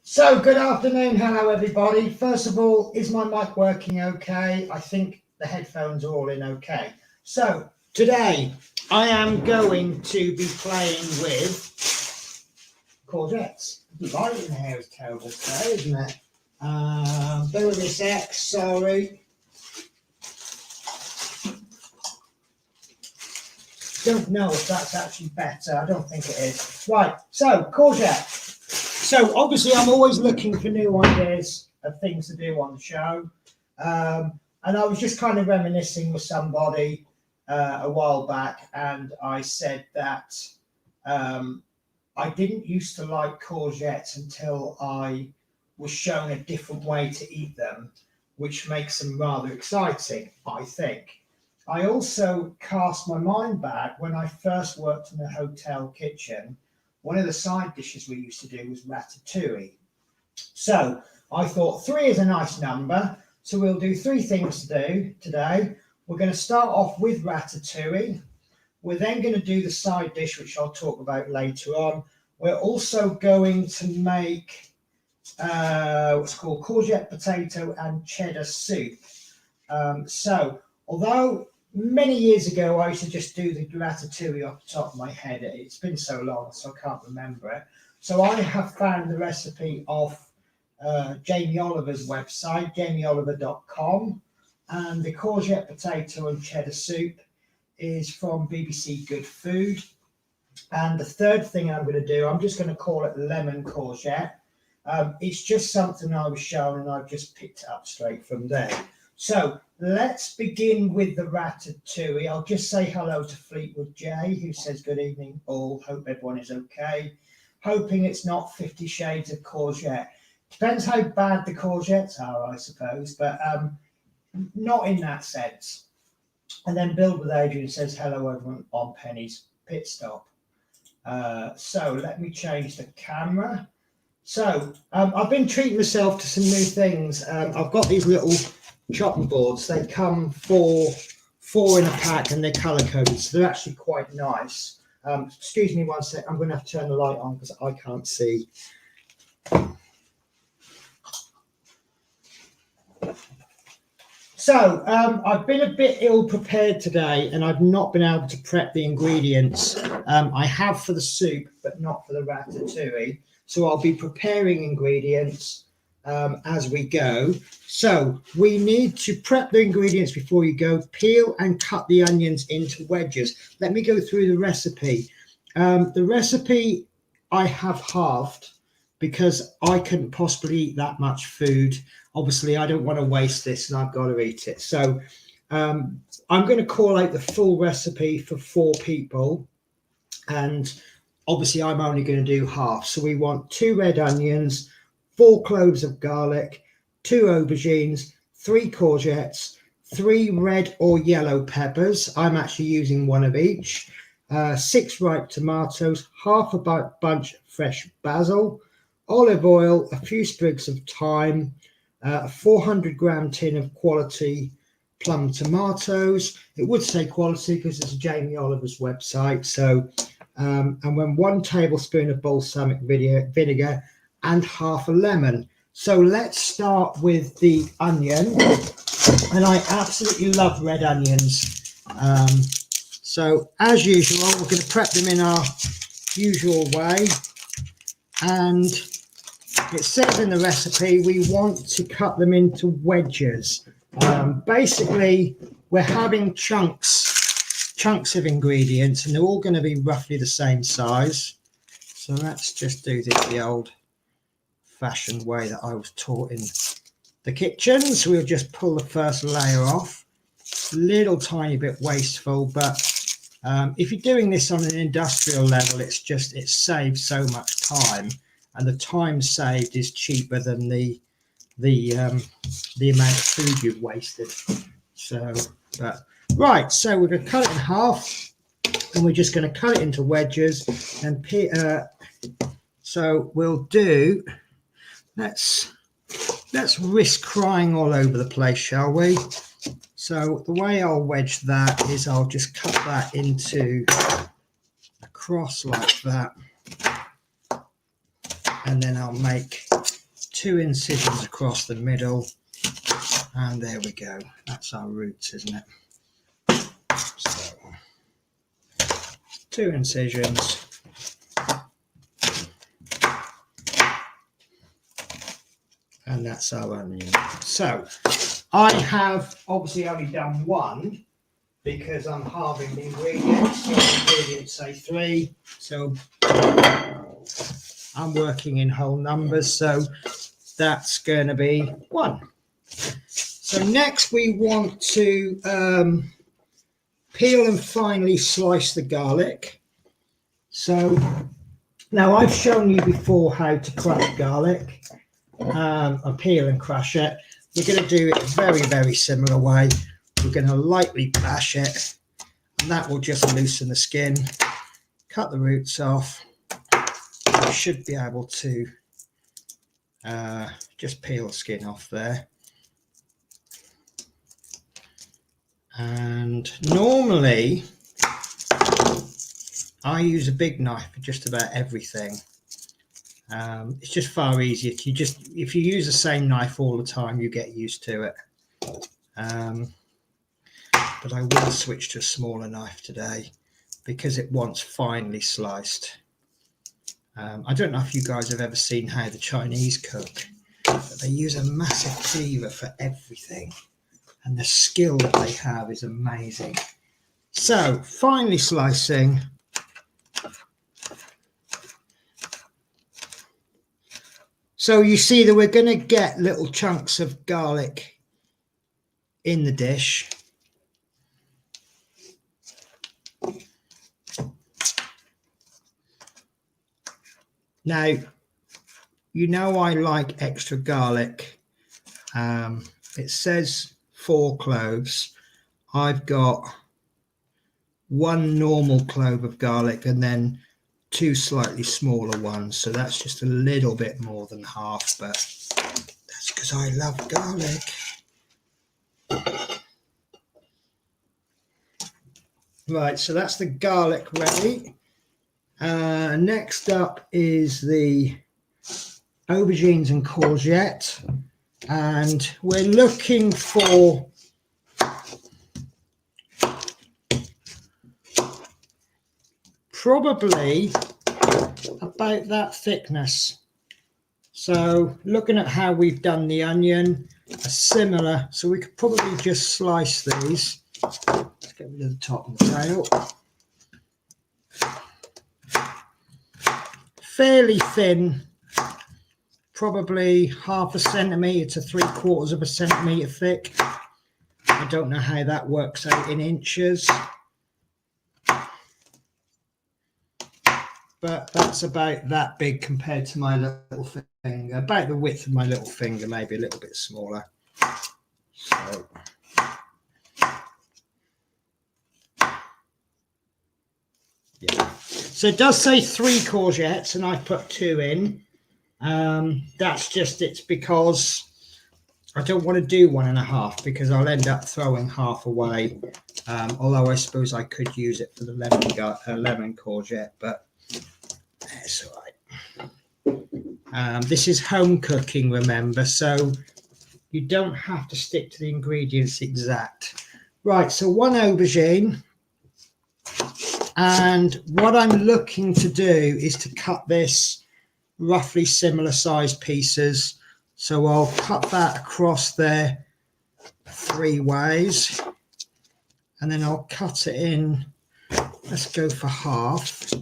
So, good afternoon. Hello, everybody. First of all, is my mic working okay? I think the headphones are all in okay. So, today I am going to be playing with Courgettes. The light in here is terrible today, isn't it? Bear with me a sec, sorry. Don't know if that's actually better. I don't think it is. Right, so Courgette. So obviously I'm always looking for new ideas of things to do on the show. And I was just kind of reminiscing with somebody a while back, and I said that I didn't used to like courgettes until I was shown a different way to eat them, which makes them rather exciting, I think. I also cast my mind back when I first worked in a hotel kitchen. One of the side dishes we used to do was ratatouille. So I thought 3 is a nice number. So we'll do 3 things to do today. We're going to start off with ratatouille. We're then going to do the side dish, which I'll talk about later on. We're also going to make what's called courgette potato and cheddar soup. So although many years ago, I used to just do the ratatouille off the top of my head. It's been so long, so I can't remember it. So I have found the recipe off Jamie Oliver's website, jamieoliver.com. And the courgette potato and cheddar soup is from BBC Good Food. And the third thing I'm going to do, I'm just going to call it lemon courgette. It's just something I was shown and I've just picked it up straight from there. So let's begin with the ratatouille. I'll just say hello to Fleetwood J, who says good evening all. Hope everyone is okay. Hoping it's not 50 Shades of Courgette. Depends how bad the courgettes are, I suppose, but not in that sense. And then Build with Adrian says hello everyone on Penny's Pit Stop. So let me change the camera. So I've been treating myself to some new things. I've got these little chopping boards. They come four in a pack and they're color coded, so they're actually quite nice. Excuse me one sec, I'm going to have to turn the light on because I can't see. So I've been a bit ill prepared today and I've not been able to prep the ingredients. I have for the soup but not for the ratatouille, so I'll be preparing ingredients as we go. So we need to prep the ingredients before you go. Peel and cut the onions into wedges. Let me go through the recipe. The recipe I have halved because I couldn't possibly eat that much food. Obviously, I don't want to waste this and I've got to eat it. So I'm going to call out the full recipe for 4 people. And obviously, I'm only going to do half. So we want 2 red onions, 4 cloves of garlic, 2 aubergines, 3 courgettes, 3 red or yellow peppers. I'm actually using 1 of each. 6 ripe tomatoes, half a bunch of fresh basil, olive oil, a few sprigs of thyme, a 400-gram tin of quality plum tomatoes. It would say quality because it's Jamie Oliver's website. So, and then 1 tablespoon of balsamic vinegar and half a lemon. So let's start with the onion. And I absolutely love red onions. So as usual, we're going to prep them in our usual way. And it says in the recipe, we want to cut them into wedges. Basically, we're having chunks of ingredients, and they're all going to be roughly the same size. So let's just do this the old-fashioned way that I was taught in the kitchen. So we'll just pull the first layer off. Little tiny bit wasteful, but if you're doing this on an industrial level, it saves so much time, and the time saved is cheaper than the amount of food you've wasted. So, but right, so we're going to cut it in half, and we're just going to cut it into wedges. And so we'll do. Let's risk crying all over the place, shall we? So the way I'll wedge that is I'll just cut that into across like that, and then I'll make 2 incisions across the middle, and there we go. That's our roots, isn't it? So 2 incisions. And that's our onion. So I have obviously only done 1 because I'm halving the ingredients. So the ingredients say 3. So I'm working in whole numbers. So that's going to be 1. So next we want to peel and finely slice the garlic. So now I've shown you before how to crush garlic. And peel and crush it. We're going to do it a very, very similar way. We're going to lightly bash it, and that will just loosen the skin. Cut the roots off. You should be able to just peel the skin off there. And normally I use a big knife for just about everything. It's just far easier. If you use the same knife all the time, you get used to it. But I will switch to a smaller knife today because it wants finely sliced. I don't know if you guys have ever seen how the Chinese cook, but they use a massive cleaver for everything, and the skill that they have is amazing. So finely slicing. So you see that we're going to get little chunks of garlic in the dish. Now, you know I like extra garlic. It says 4 cloves. I've got 1 normal clove of garlic and then 2 slightly smaller ones, so that's just a little bit more than half, but that's because I love garlic. Right, so that's the garlic ready. Next up is the aubergines and courgette, and we're looking for probably about that thickness. So looking at how we've done the onion, a similar, so we could probably just slice these. Let's get rid of the top and the tail. Fairly thin, probably 1/2 centimetre to 3/4 centimetre thick. I don't know how that works out in inches, but that's about that big compared to my little finger, about the width of my little finger, maybe a little bit smaller. So yeah, so it does say 3 courgettes and I put 2 in. That's just, it's because I don't want to do 1.5 because I'll end up throwing half away. Although I suppose I could use it for the lemon courgette, but it's all right. This is home cooking, remember, so you don't have to stick to the ingredients exact. Right, so 1 aubergine, and what I'm looking to do is to cut this roughly similar sized pieces. So I'll cut that across there 3 ways, and then I'll cut it in, let's go for half.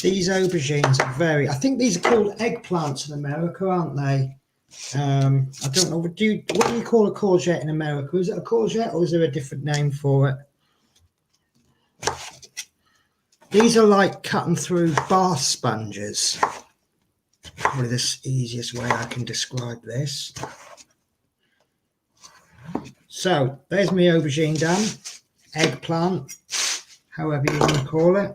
These aubergines are I think these are called eggplants in America, aren't they? I don't know, what do you call a courgette in America? Is it a courgette or is there a different name for it? These are like cutting through bath sponges. Probably the easiest way I can describe this. So there's my aubergine done, eggplant, however you want to call it.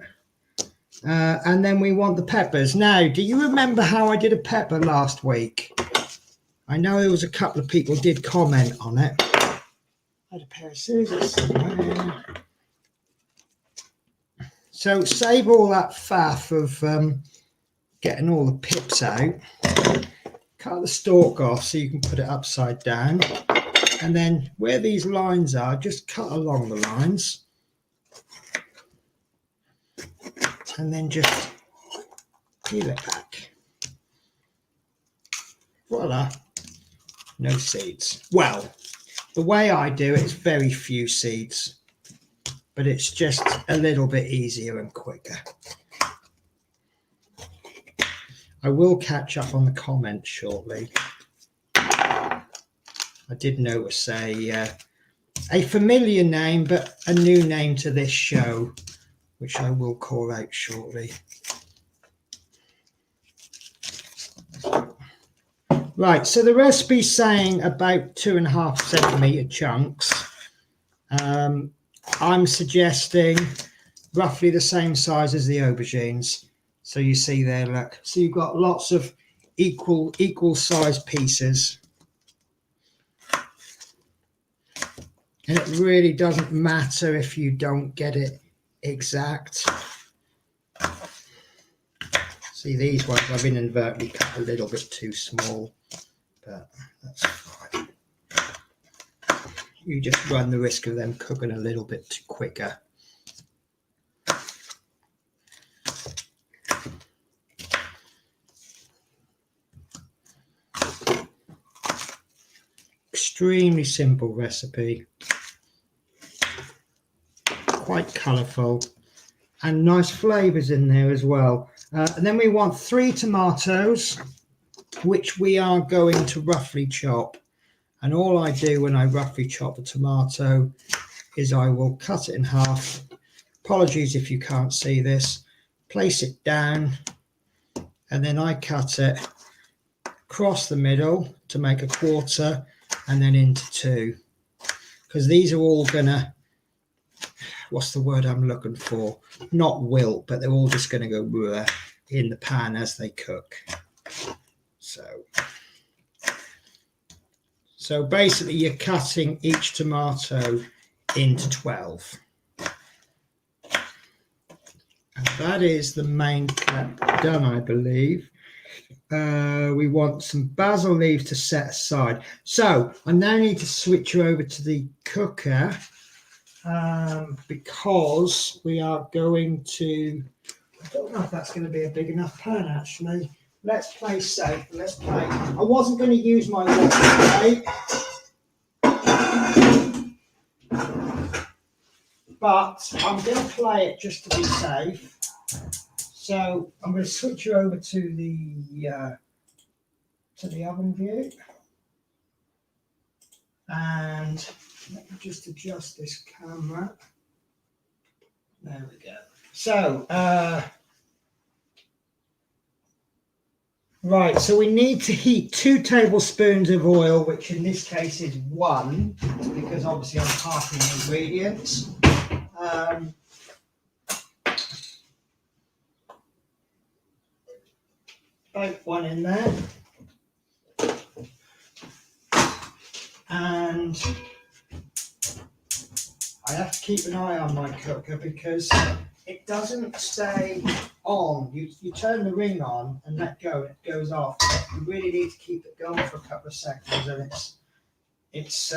And then we want the peppers. Now, do you remember how I did a pepper last week? I know there was a couple of people did comment on it. I had a pair of scissors somewhere. So save all that faff of getting all the pips out. Cut the stalk off so you can put it upside down. And then where these lines are, just cut along the lines. And then just peel it back. Voila, no seeds. Well, the way I do it is very few seeds, but it's just a little bit easier and quicker. I will catch up on the comments shortly. I did notice a familiar name, but a new name to this show, which I will call out shortly. Right, so the recipe's saying about 2.5 centimetre chunks. I'm suggesting roughly the same size as the aubergines. So you see there, look. So you've got lots of equal size pieces. And it really doesn't matter if you don't get it exact. See, these ones I've inadvertently cut a little bit too small, but that's fine. You just run the risk of them cooking a little bit too quicker. Extremely simple recipe. Quite colourful and nice flavours in there as well. And then we want 3 tomatoes, which we are going to roughly chop. And all I do when I roughly chop a tomato is I will cut it in half. Apologies if you can't see this. Place it down, and then I cut it across the middle to make a quarter, and then into 2. Because these are all gonna, what's the word I'm looking for? Not wilt, but they're all just going to go in the pan as they cook. So basically you're cutting each tomato into 12. And that is the main prep done, I believe. We want some basil leaves to set aside. So I now need to switch you over to the cooker. Because we are going to, I don't know if that's going to be a big enough pan actually. Let's play safe. Let's play. I wasn't going to use my watch today, but I'm going to play it just to be safe. So I'm going to switch you over to the oven view, and let me just adjust this camera. There we go. So, right, so we need to heat 2 tablespoons of oil, which in this case is 1, because obviously I'm halving the ingredients. About 1 in there. And I have to keep an eye on my cooker because it doesn't stay on. You turn the ring on and let go, and it goes off. You really need to keep it going for a couple of seconds, and you just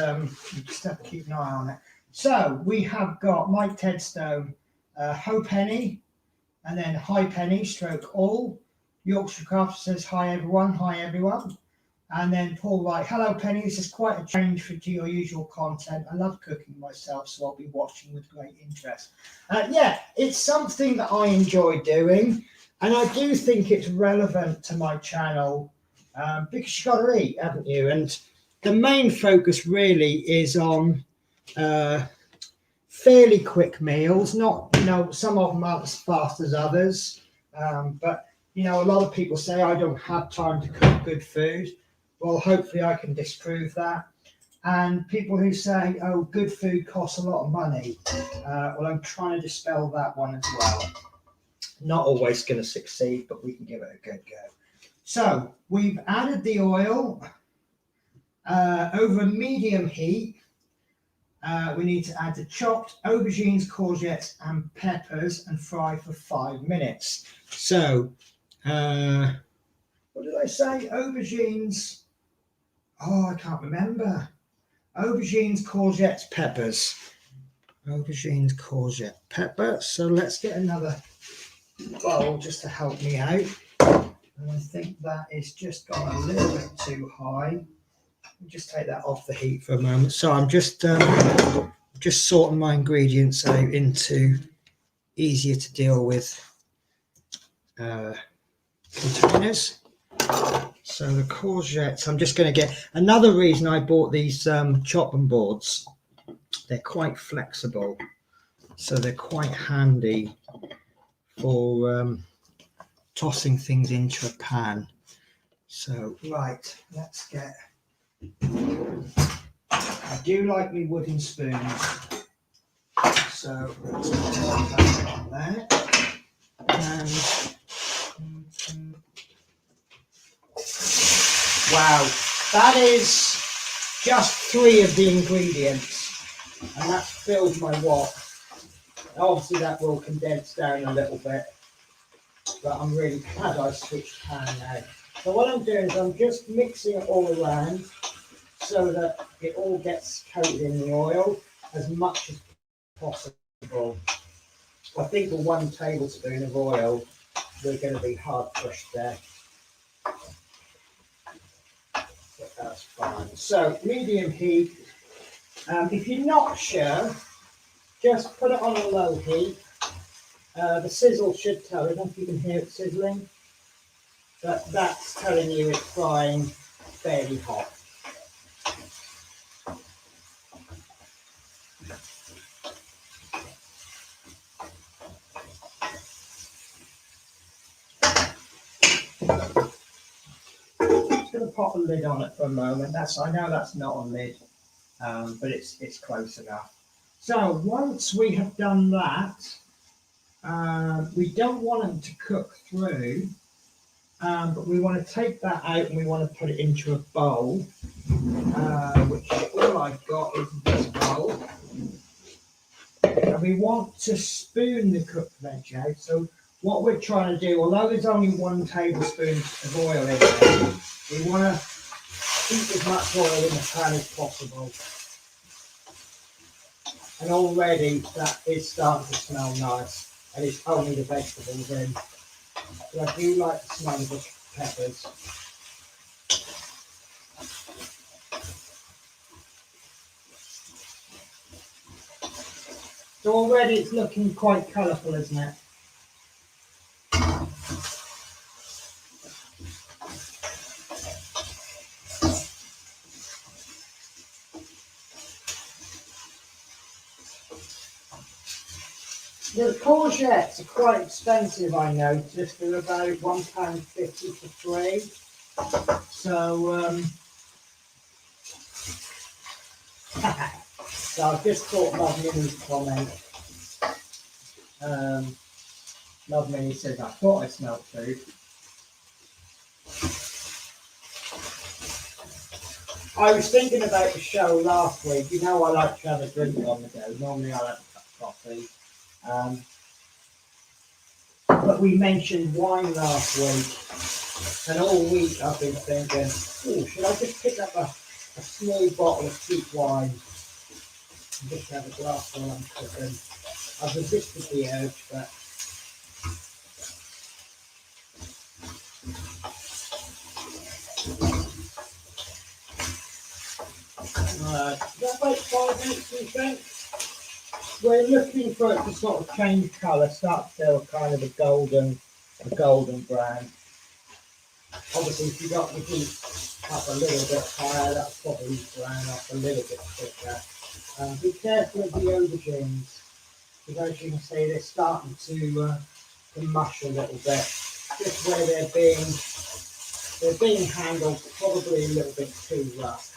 have to keep an eye on it. So we have got Mike Tedstone, Ho Penny, and then Hi Penny, stroke all. Yorkshire Craft says hi everyone, And then Paul Wright, hello Penny, this is quite a change to your usual content. I love cooking myself, so I'll be watching with great interest. Yeah, it's something that I enjoy doing, and I do think it's relevant to my channel because you've got to eat, haven't you? And the main focus really is on fairly quick meals, not, some of them aren't as fast as others, but, a lot of people say I don't have time to cook good food. Well, hopefully I can disprove that. And people who say, oh, good food costs a lot of money. Well, I'm trying to dispel that one as well. Not always going to succeed, but we can give it a good go. So we've added the oil over a medium heat. We need to add the chopped aubergines, courgettes, and peppers and fry for 5 minutes. So What did I say? Aubergines. Oh, I can't remember. Aubergines, courgettes, peppers. Aubergines, courgette, pepper. So let's get another bowl just to help me out. And I think that is just gone a little bit too high. Just take that off the heat for a moment. So I'm just sorting my ingredients out into easier to deal with containers. So the courgettes, I'm just going to get another reason I bought these chopping boards. They're quite flexible, so they're quite handy for tossing things into a pan. So right, let's get. I do like me wooden spoons, so let's put that on there. And wow, that is just 3 of the ingredients, and that's filled my wok. Obviously that will condense down a little bit, but I'm really glad I switched pan now. So what I'm doing is I'm just mixing it all around so that it all gets coated in the oil as much as possible. I think for 1 tablespoon of oil, we're going to be hard pushed there. But that's fine. So medium heat. If you're not sure, just put it on a low heat. The sizzle should tell. I don't know if you can hear it sizzling, but that's telling you it's frying fairly hot. Just going to pop a lid on it for a moment. I know that's not a lid, but it's close enough. So once we have done that, we don't want them to cook through, but we want to take that out and we want to put it into a bowl, which all I've got is this bowl. And we want to spoon the cooked veg out. So what we're trying to do, although there's only 1 tablespoon of oil in there, we want to keep as much oil in the pan as possible. And already that is starting to smell nice, and it's only the vegetables in. But I do like the smell of the peppers. So already it's looking quite colourful, isn't it? The courgettes are quite expensive, I noticed. They're about £1.50 for 3. So, so I've just thought Love Minnie's comment. Love Minnie says, I thought I smelled food. I was thinking about the show last week. You know I like to have a drink on the go. Normally I like a cup of coffee. But we mentioned wine last week, and all week I've been thinking, oh, should I just pick up a small bottle of cheap wine and just have a glass while I'm cooking? I've resisted the urge, but is that about 5 minutes, do you think? We're looking for it to sort of change colour, start to feel kind of a golden brown. Obviously, if you got the heat up a little bit higher, that'll probably brown up a little bit quicker. Be careful of the aubergines, because as you can see, they're starting to mush a little bit. Just where they're being handled probably a little bit too rough.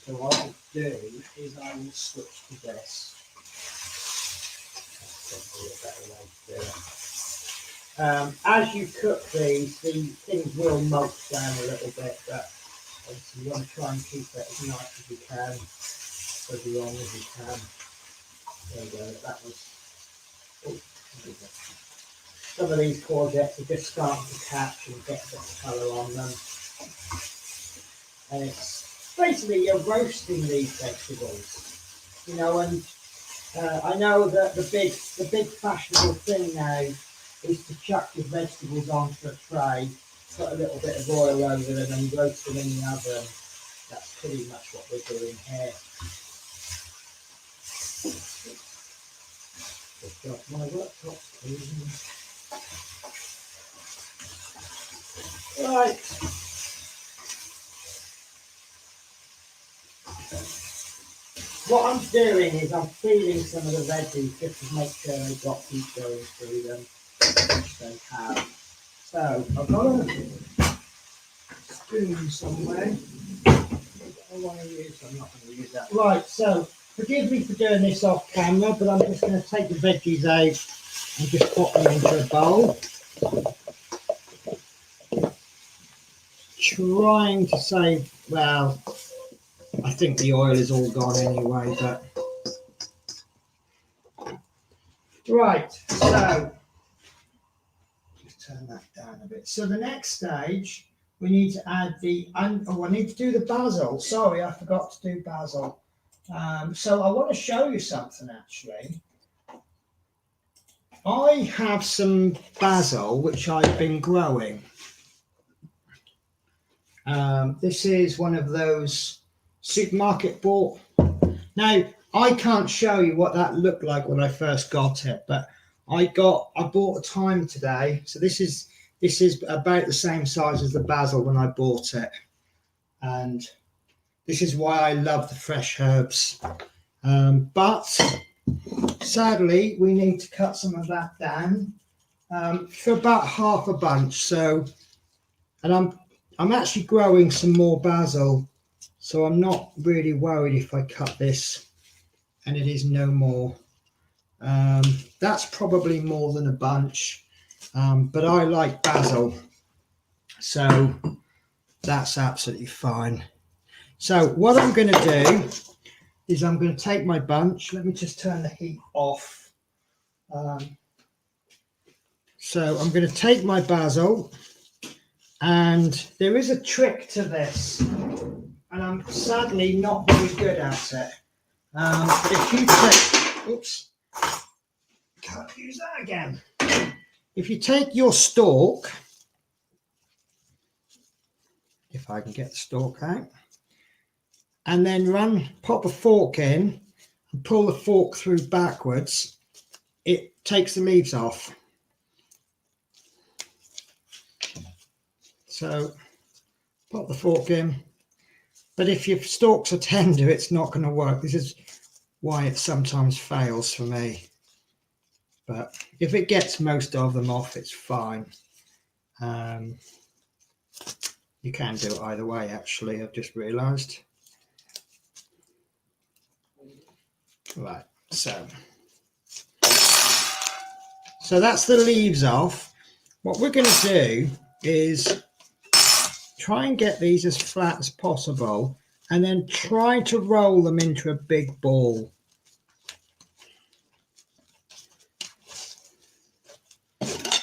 So what I'll do is I will switch to this. That's probably a better way to do it. As you cook these, the things will mulch down a little bit, but obviously you want to try and keep it as nice as you can, as long as you can. There we go, that was. Oh, there we go. some of these courgettes are just starting to catch and get a bit of colour on them. And it's basically you're roasting these vegetables, you know. And I know that the big fashionable thing now is to chuck your vegetables onto a tray, put a little bit of oil over them and roast them in the oven. That's pretty much what we're doing here. Just drop my worktop, please. Right. What I'm doing is I'm feeling some of the veggies just to make sure they've got keep going through them, which they have. So I've got a spoon somewhere. I want to use. I'm not going to use that. Right. So forgive me for doing this off camera, but I'm just going to take the veggies out and just put them into a bowl. Trying to save, well, I think the oil is all gone anyway, but right, so just turn that down a bit. So the next stage, we need to add I need to do the basil. Sorry, I forgot to do basil. So I want to show you something actually. I have some basil which I've been growing. This is one of those supermarket bought. Now I can't show you what that looked like when I first got it, but I bought a thyme today. So this is about the same size as the basil when I bought it, and this is why I love the fresh herbs. But sadly, we need to cut some of that down for about half a bunch. So, and I'm actually growing some more basil, so I'm not really worried if I cut this and it is no more. That's probably more than a bunch, but I like basil, so that's absolutely fine. So what I'm going to do is I'm going to take my bunch. Let me just turn the heat off. So I'm going to take my basil. And there is a trick to this, and I'm sadly not very good at it. If you take, oops, can't use that again. If you take your stalk, if I can get the stalk out, and then pop a fork in and pull the fork through backwards, it takes the leaves off. So pop the fork in, but if your stalks are tender, it's not going to work. This is why it sometimes fails for me. But if it gets most of them off, it's fine. You can do it either way, actually, I've just realised. Right, so that's the leaves off. What we're going to do is try and get these as flat as possible and then try to roll them into a big ball.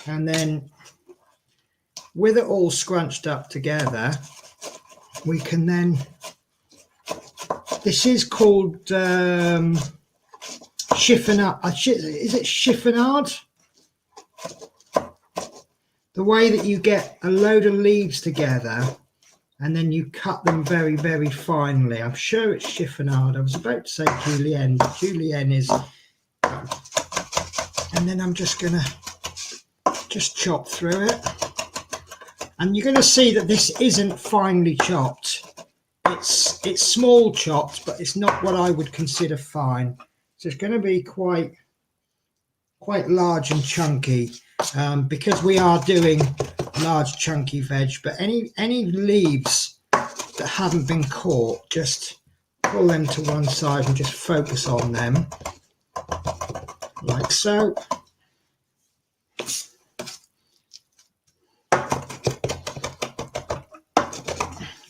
And then with it all scrunched up together, we can then, this is called chiffonade. Is it chiffonade? The way that you get a load of leaves together and then you cut them very, very finely. I'm sure it's chiffonade. I was about to say julienne, but julienne is... And then I'm just going to just chop through it. And you're going to see that this isn't finely chopped. It's small chopped, but it's not what I would consider fine. So it's going to be quite large and chunky. Because we are doing large chunky veg, but any leaves that haven't been caught, just pull them to one side and just focus on them like so.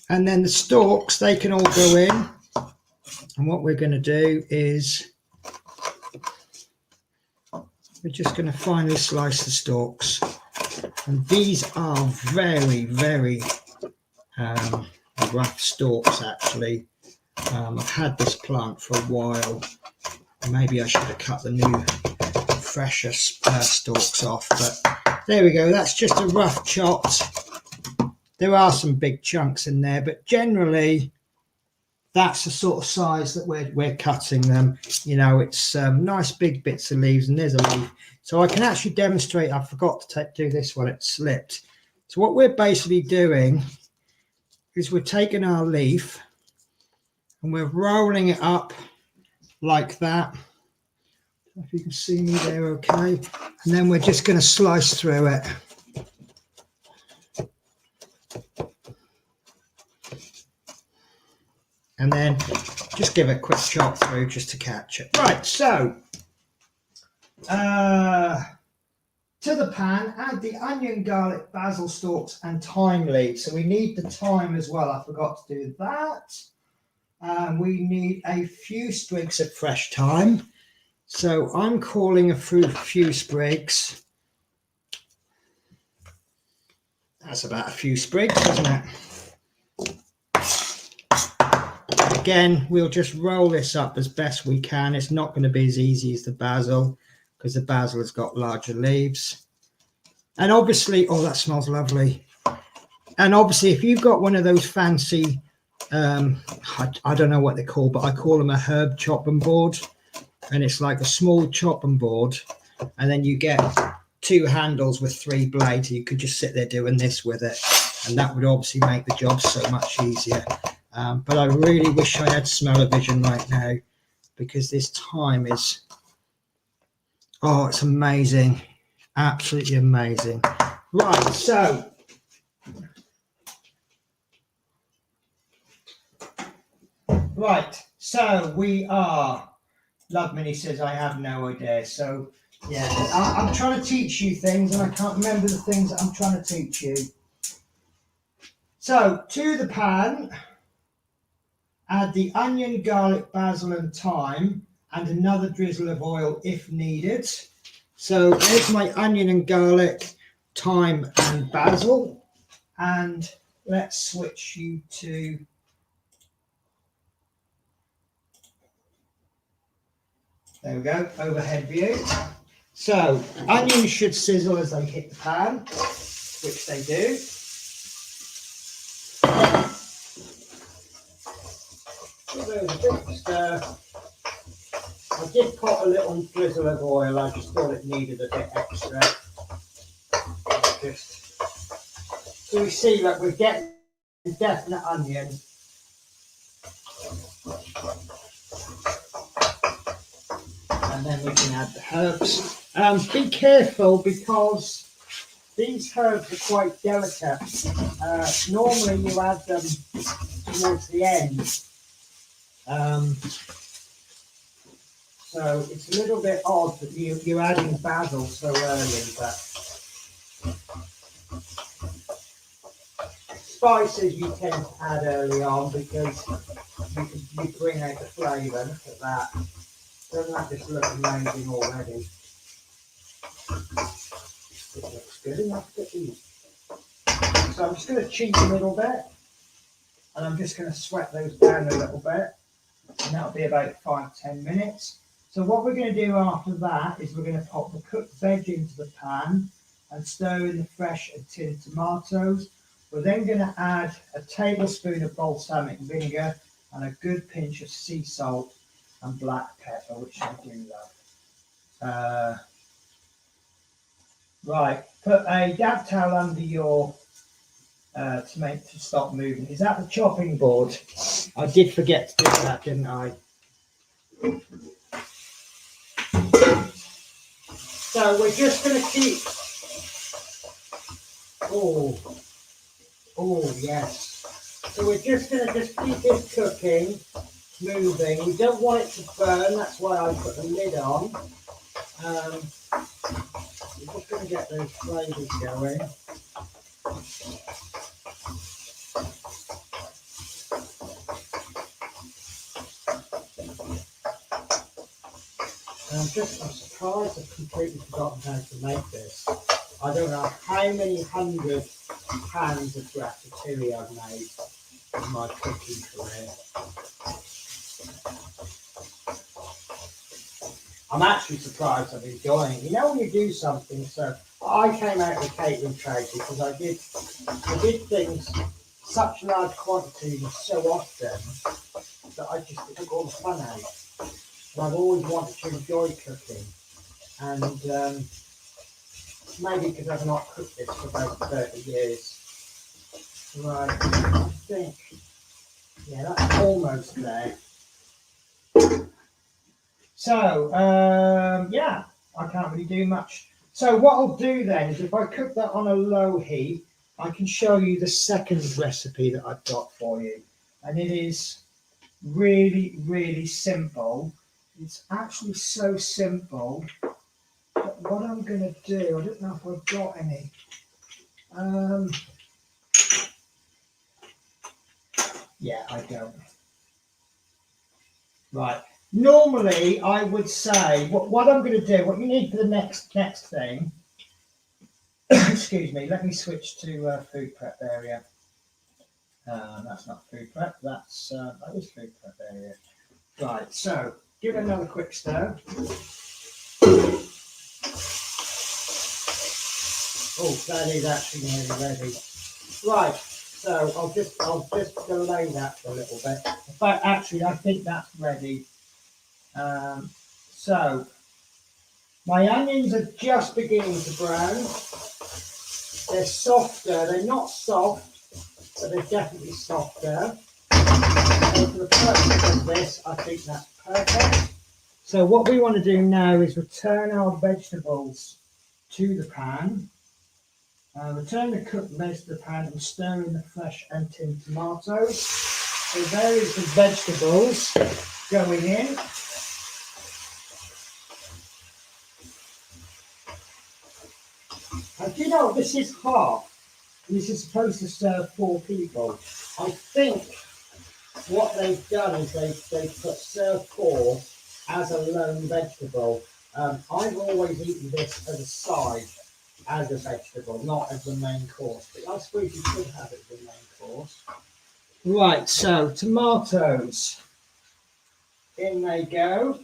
And then the stalks, they can all go in, and what we're going to do is we're just going to finely slice the stalks. And these are very, very rough stalks actually. I've had this plant for a while. Maybe I should have cut the new fresher stalks off, but there we go. That's just a rough chopped. There are some big chunks in there, but generally that's the sort of size that we're cutting them. You know, it's nice big bits of leaves, and there's a leaf. So I can actually demonstrate. I forgot to do this one, it slipped. So what we're basically doing is we're taking our leaf and we're rolling it up like that. If you can see me there, okay. And then we're just going to slice through it. And then just give it a quick chop through just to catch it. Right, so to the pan, add the onion, garlic, basil stalks and thyme leaves. So we need the thyme as well. I forgot to do that. We need a few sprigs of fresh thyme. So I'm calling a few sprigs. That's about a few sprigs, isn't it? Again, we'll just roll this up as best we can. It's not going to be as easy as the basil because the basil has got larger leaves. And obviously, oh, that smells lovely. And obviously, if you've got one of those fancy, I don't know what they're called, but I call them a herb chopping board. And it's like a small chopping board. And then you get 2 handles with 3 blades. You could just sit there doing this with it. And that would obviously make the job so much easier. But I really wish I had smell-o-vision right now because this thyme is, oh, it's amazing. Absolutely amazing. Right, so we are, Love Minnie says, I have no idea. So, yeah, I'm trying to teach you things and I can't remember the things that I'm trying to teach you. So, to the pan, add the onion, garlic, basil and thyme and another drizzle of oil if needed. So there's my onion and garlic, thyme and basil. And let's switch you to there we go, overhead view. So onions should sizzle as they hit the pan, which they do. Give those a bit of stir. I did put a little drizzle of oil, I just thought it needed a bit extra. So we see that we're getting a definite onion. And then we can add the herbs. Be careful because these herbs are quite delicate. Normally you add them towards the end. So it's a little bit odd that you're adding basil so early, but spices you tend to add early on because you bring out the flavour. Look at that. Doesn't that just look amazing already? It looks good enough to eat. So I'm just going to cheat a little bit and I'm just going to sweat those down a little bit and that'll be about 5-10 minutes. So what we're going to do after that is we're going to pop the cooked veg into the pan and stir in the fresh and tinned tomatoes. We're then going to add a tablespoon of balsamic vinegar and a good pinch of sea salt and black pepper, which I do love. Right, put a damp towel under your to stop moving. Is that the chopping board? I did forget to do that, didn't I? So we're just going to keep. Oh yes. So we're just going to keep this cooking, moving. We don't want it to burn. That's why I put the lid on. We're just going to get those flavours going. I'm surprised surprised I've completely forgotten how to make this. I don't know how many hundred pans of ratatouille I've made in my cooking career. I'm actually surprised I'm enjoying it. You know when you do something, so I came out of the catering trade because I did things such large quantities so often that I just took all the fun out. And I've always wanted to enjoy cooking. And maybe because I've not cooked this for about 30 years. Right, I think, yeah, that's almost there. So, yeah, I can't really do much. So what I'll do then is if I cook that on a low heat, I can show you the second recipe that I've got for you. And it is really, really simple. It's actually so simple that what I'm going to do, I don't know if I've got any. Yeah, I don't. Right. Normally, I would say what I'm going to do. What you need for the next thing. Excuse me. Let me switch to food prep area. That's not food prep. That is food prep area. Right. So give it another quick stir. Oh, that is actually nearly ready. Right. So I'll just delay that for a little bit. In fact, actually, I think that's ready. So my onions are just beginning to brown. They're softer. They're not soft, but they're definitely softer. So for the purpose of this, I think that's perfect. So what we want to do now is return our vegetables to the pan. Return the cooked veg to the pan and stir in the fresh and tinned tomatoes. So there is the vegetables going in. And you know, this is half. This is supposed to serve 4 people. I think what they've done is they've put serve 4 as a lone vegetable. I've always eaten this as a side, as a vegetable, not as the main course. But I suppose you could have it as the main course. Right, so tomatoes. In they go.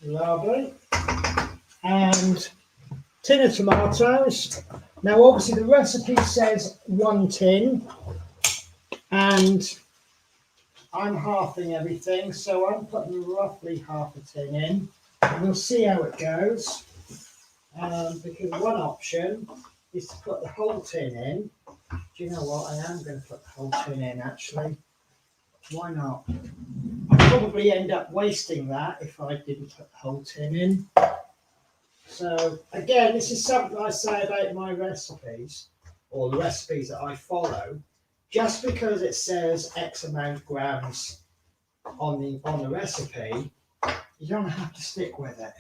Lovely. And tin of tomatoes. Now obviously the recipe says 1 tin and I'm halving everything, so I'm putting roughly half a tin in. And we'll see how it goes. Because one option is to put the whole tin in. Do you know what? I am going to put the whole tin in actually. Why not? I'd probably end up wasting that if I didn't put the whole tin in. So again, this is something I say about my recipes, or the recipes that I follow. Just because it says X amount of grams on the recipe, you don't have to stick with it.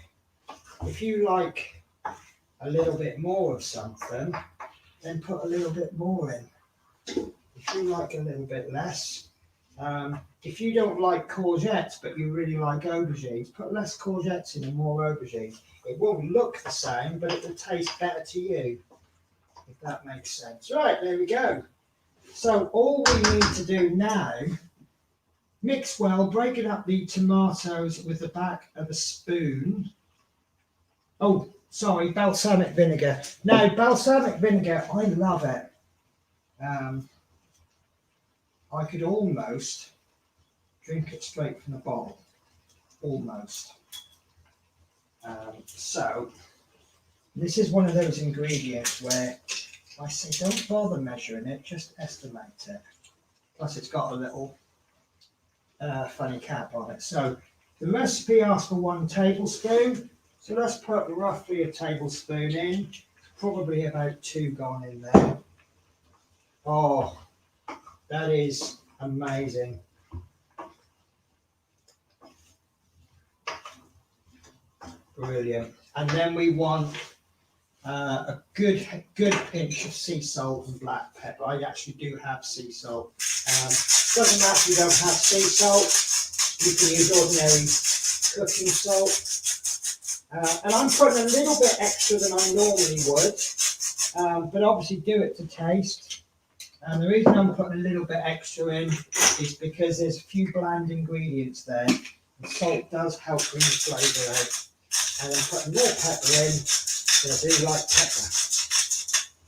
If you like a little bit more of something, then put a little bit more in. If you like a little bit less, if you don't like courgettes but you really like aubergines, put less courgettes in and more aubergines. It won't look the same, but it will taste better to you, if that makes sense. Right, there we go. So all we need to do now, mix well, breaking up the tomatoes with the back of a spoon. Oh, sorry, balsamic vinegar. Now, balsamic vinegar, I love it. I could almost drink it straight from the bottle. Almost. So, this is one of those ingredients where I say don't bother measuring it, just estimate it. Plus it's got a little funny cap on it. So, the recipe asks for 1 tablespoon. So let's put roughly a tablespoon in. Probably about 2 gone in there. Oh, that is amazing. Brilliant. And then we want a good pinch of sea salt and black pepper. I actually do have sea salt. Doesn't matter if you don't have sea salt. You can use ordinary cooking salt. And I'm putting a little bit extra than I normally would, but obviously do it to taste. And the reason I'm putting a little bit extra in is because there's a few bland ingredients there. And salt does help bring the flavour out. And I'm putting more pepper in, because I do like pepper.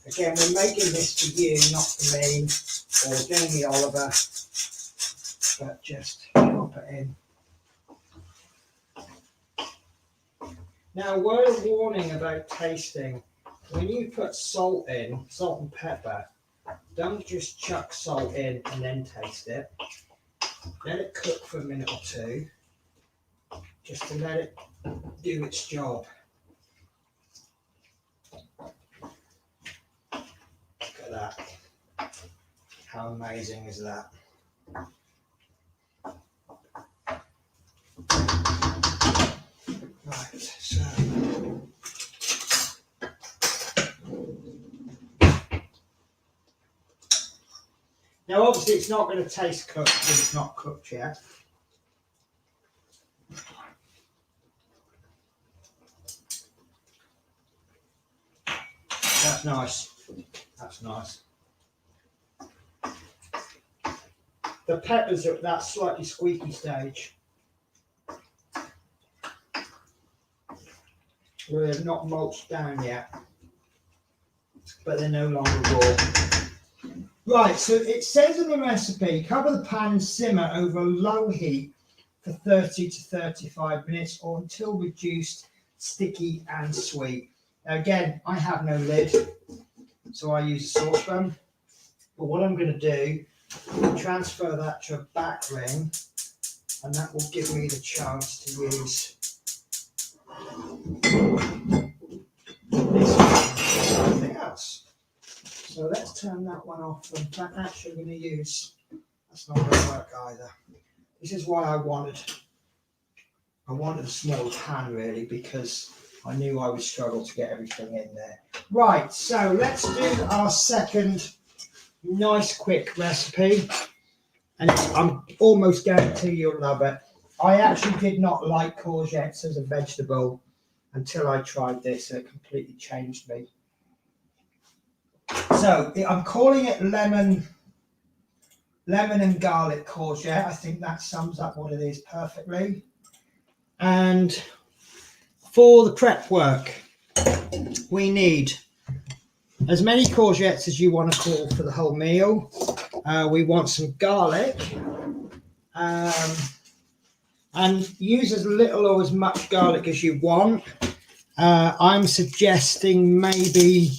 Again, we're making this for you, not for me or Jamie Oliver, but just pop it in. Now, word of warning about tasting. When you put salt in, salt and pepper, don't just chuck salt in and then taste it. Let it cook for a minute or two, just to let it do its job. Look at that. How amazing is that? Right, so now obviously it's not going to taste cooked because it's not cooked yet. That's nice. That's nice. The peppers are at that slightly squeaky stage. We're not mulched down yet, but they're no longer raw. Right, so it says in the recipe, cover the pan and simmer over a low heat for 30 to 35 minutes or until reduced, sticky and sweet. Now again, I have no lid, so I use a saucepan. But what I'm going to do, transfer that to a back ring, and that will give me the chance to use this or something else. So let's turn that one off. In fact, actually I'm going to use, that's not going to work either. This is why I wanted a small pan really, because I knew I would struggle to get everything in there. Right, so let's do our second nice quick recipe. And I'm almost guarantee you'll love it. I actually did not like courgettes as a vegetable until I tried this. It completely changed me. So I'm calling it lemon and garlic courgette. I think that sums up what it is perfectly. And for the prep work, we need as many courgettes as you want to call for the whole meal. We want some garlic, and use as little or as much garlic as you want. I'm suggesting maybe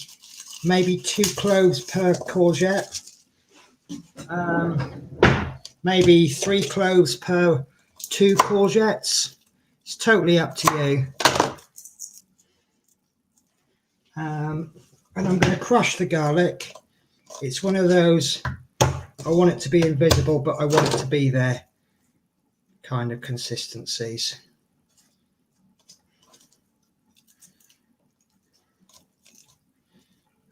2 cloves per courgette, maybe 3 cloves per 2 courgettes. It's totally up to you. And I'm going to crush the garlic. It's one of those, I want it to be invisible, but I want it to be there kind of consistencies.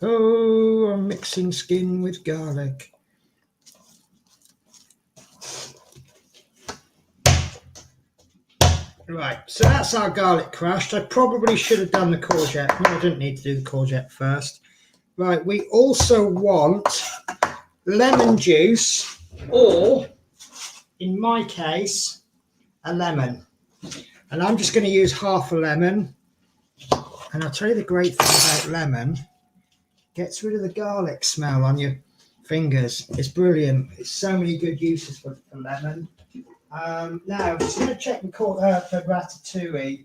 Oh, I'm mixing skin with garlic. Right, so that's our garlic crushed. I probably should have done the courgette. No, I didn't need to do the courgette first. Right, we also want lemon juice, or in my case, a lemon. And I'm just going to use half a lemon. And I'll tell you the great thing about lemon, gets rid of the garlic smell on your fingers. It's brilliant. It's so many good uses for lemon. Now, I'm just going to check the ratatouille.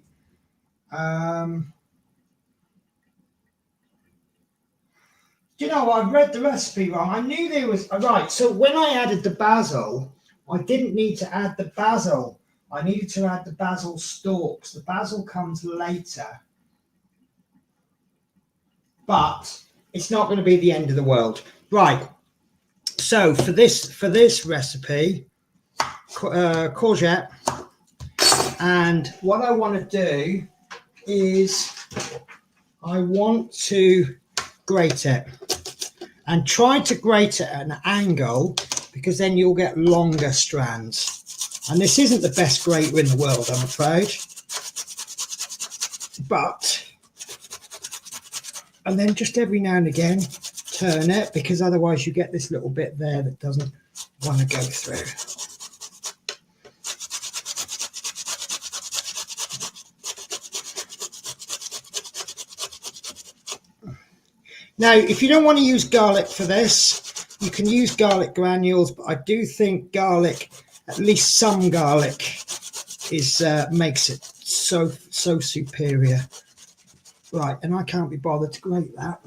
You know, I've read the recipe wrong. I knew there was, right, so when I added the basil, I didn't need to add the basil. I needed to add the basil stalks. The basil comes later. But it's not going to be the end of the world. Right, so for this recipe, courgette, and what I want to do is I want to grate it, and try to grate it at an angle because then you'll get longer strands. And this isn't the best grater in the world, I'm afraid. But, and then just every now and again, turn it, because otherwise you get this little bit there that doesn't want to go through. Now, if you don't want to use garlic for this, you can use garlic granules, but I do think garlic, at least some garlic, is makes it so superior. Right, and I can't be bothered to grate that,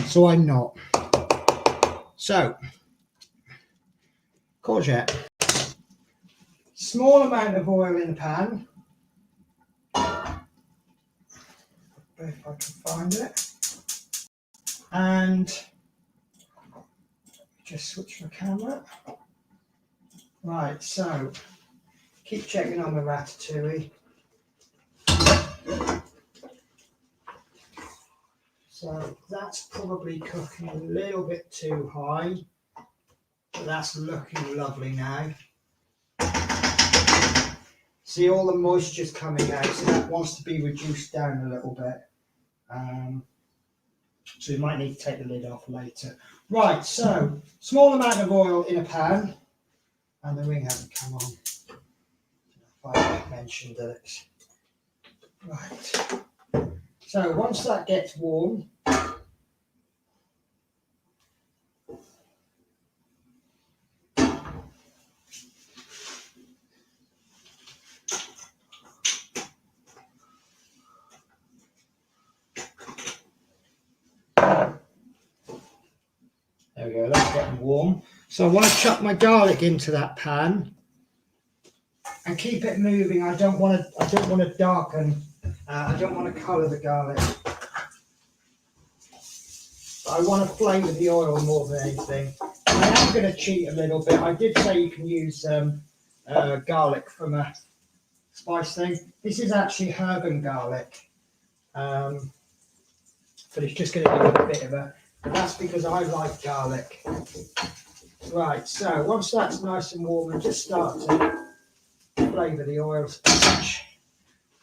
so I'm not. So, courgette. Small amount of oil in the pan. If I can find it. And just switch my camera. Right, so keep checking on the ratatouille. So that's probably cooking a little bit too high, but that's looking lovely now. See, all the moisture's coming out, so that wants to be reduced down a little bit. So you might need to take the lid off later. Right, so small amount of oil in a pan, and the ring hasn't come on. I haven't mentioned that it's right. So once that gets warm, there we go, that's getting warm. So I want to chuck my garlic into that pan and keep it moving. I don't want to darken. I don't want to colour the garlic. But I want to flavour the oil more than anything. I am going to cheat a little bit. I did say you can use garlic from a spice thing. This is actually herb and garlic, but it's just going to be a bit of a. But that's because I like garlic. Right, so once that's nice and warm, and just start to flavour the oils,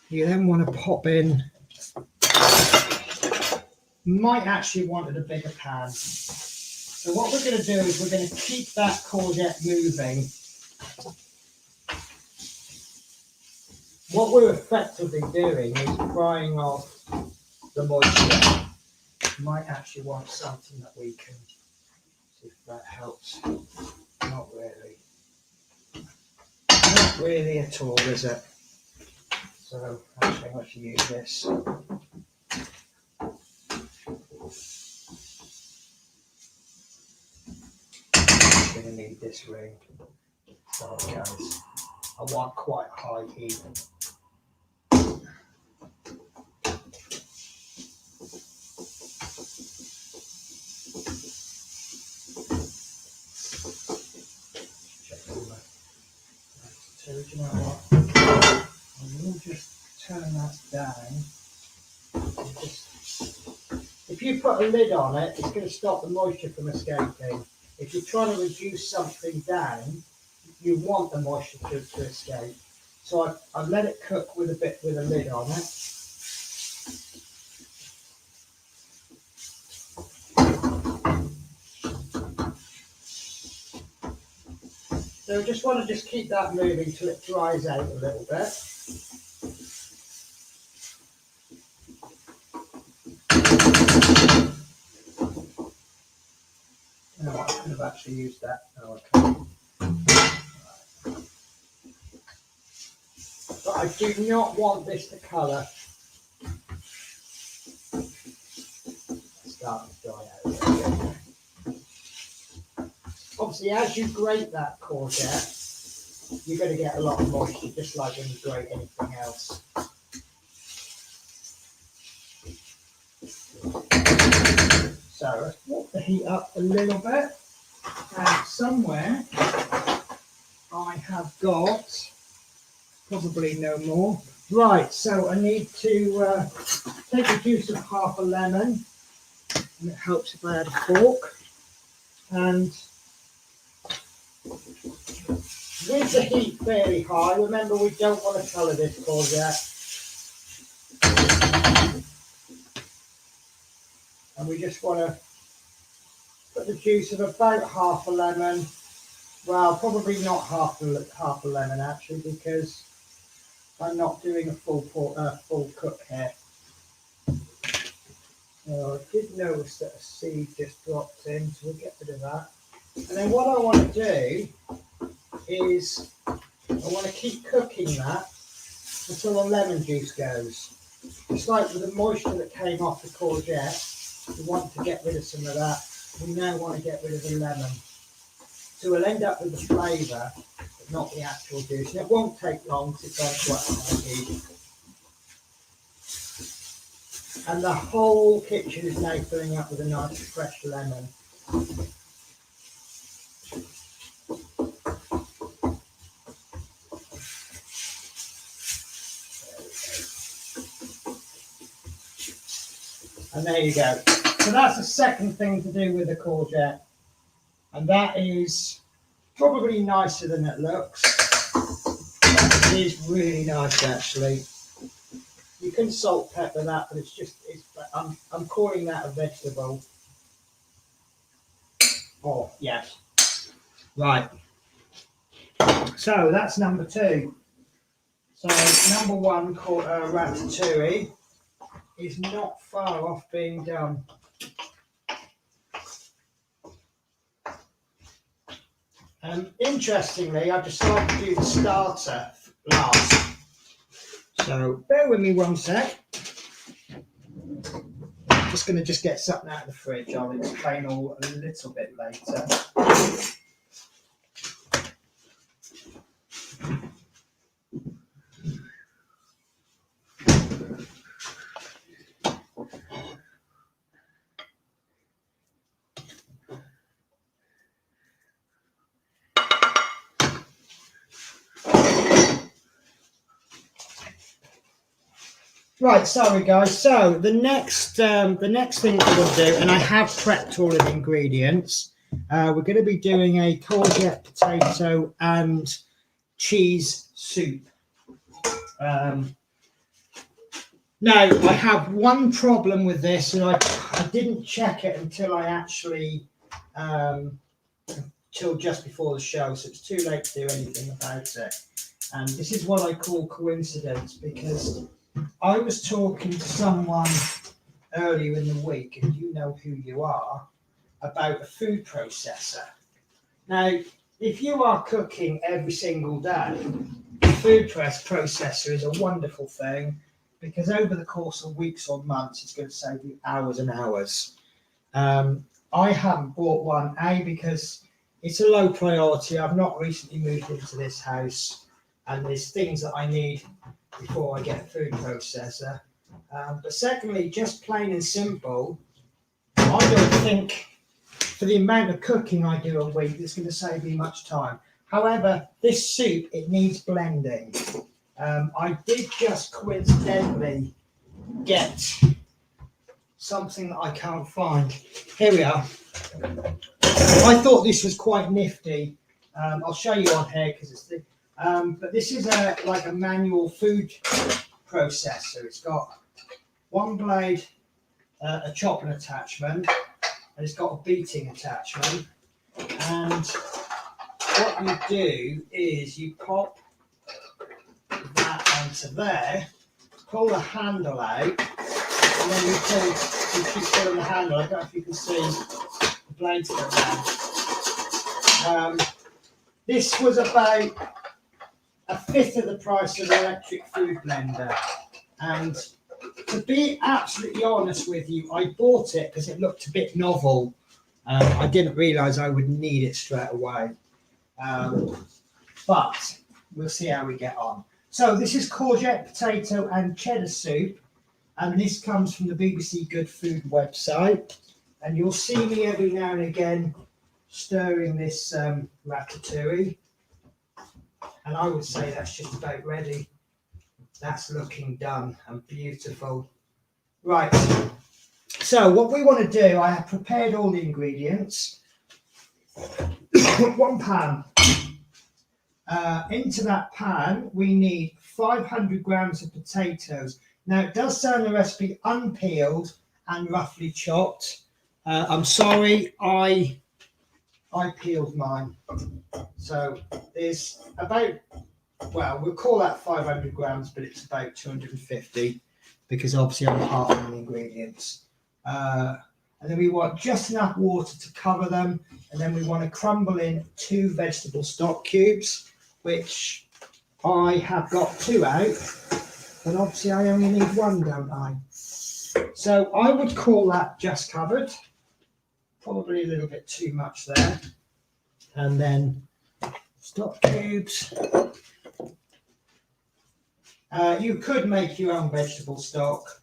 you then want to pop in. Might actually wanted a bigger pan. So what we're going to do is we're going to keep that courgette moving. What we're effectively doing is frying off the moisture. You might actually want something that we can see if that helps. Not really. Not really at all, is it? So actually I'm going to use this. I'm going to need this ring. Sorry guys. I want quite high heat. So you know what? I will just turn that down. If you put a lid on it, it's going to stop the moisture from escaping. If you're trying to reduce something down, you want the moisture to escape. So I let it cook with a lid on it. So I just want to keep that moving till it dries out a little bit. No, I could have actually used that. No, I can't. But I do not want this to colour. It's starting to dry out a little bit. Obviously, as you grate that courgette, you're going to get a lot of moisture, just like when you grate anything else. So let's walk the heat up a little bit. And somewhere I have got, probably no more, Right, so I need to take the juice of half a lemon, and it helps if I add a fork. And with the heat fairly high, remember we don't want to colour this courgette. And we just want to put the juice of about half a lemon. Well, probably not half a lemon actually, because I'm not doing a full cook here. So I did notice that a seed just dropped in, so we'll get rid of that. And then what I want to do is I want to keep cooking that until the lemon juice goes. It's like with the moisture that came off the courgette, we want to get rid of some of that. We now want to get rid of the lemon. So we'll end up with the flavour, but not the actual juice. And it won't take long because it's on quite high heat. And the whole kitchen is now filling up with a nice fresh lemon. And there you go. So that's the second thing to do with the courgette. And that is probably nicer than it looks. It is really nice actually. You can salt pepper that, but I'm calling that a vegetable. Oh, yes. Right. So that's number two. So number one, called Ratatouille, is not far off being done. Interestingly, I decided to do the starter last. So bear with me one sec. I'm just going to get something out of the fridge. I'll explain all a little bit later. Right, sorry guys. So the next thing that we'll do, and I have prepped all of the ingredients. We're going to be doing a courgette, potato, and cheese soup. Now I have one problem with this, and I didn't check it until I actually till just before the show, so it's too late to do anything about it. And this is what I call coincidence, because I was talking to someone earlier in the week, and you know who you are, about a food processor. Now, if you are cooking every single day, a food processor is a wonderful thing, because over the course of weeks or months, it's going to save you hours and hours. I haven't bought one, because it's a low priority. I've not recently moved into this house, and there's things that I need before I get a food processor. But secondly, just plain and simple, I don't think for the amount of cooking I do a week, it's going to save me much time. However, this soup, it needs blending. I did just coincidentally get something that I can't find. Here we are. I thought this was quite nifty. I'll show you on here because it's the. But this is like a manual food processor. It's got one blade, a chopping attachment, and it's got a beating attachment. And what you do is you pop that onto there, pull the handle out, and then you keep pulling the handle. I don't know if you can see the blades go down. This was about a fifth of the price of an electric food blender, and to be absolutely honest with you, I bought it because it looked a bit novel. I didn't realise I would need it straight away, but we'll see how we get on. So this is courgette, potato and cheddar soup, and this comes from the BBC Good Food website, and you'll see me every now and again stirring this ratatouille. And I would say that's just about ready. That's looking done and beautiful. Right, so what we want to do, I have prepared all the ingredients. One pan. Into that pan, we need 500 grams of potatoes. Now, it does say on the recipe unpeeled and roughly chopped. I'm sorry, I peeled mine. So there's about, well, we'll call that 500 grams, but it's about 250 because obviously I'm half of the ingredients. And then we want just enough water to cover them. And then we want to crumble in 2 vegetable stock cubes, which I have got 2 out. But obviously I only need 1, don't I? So I would call that just covered. Probably a little bit too much there. And then stock cubes. You could make your own vegetable stock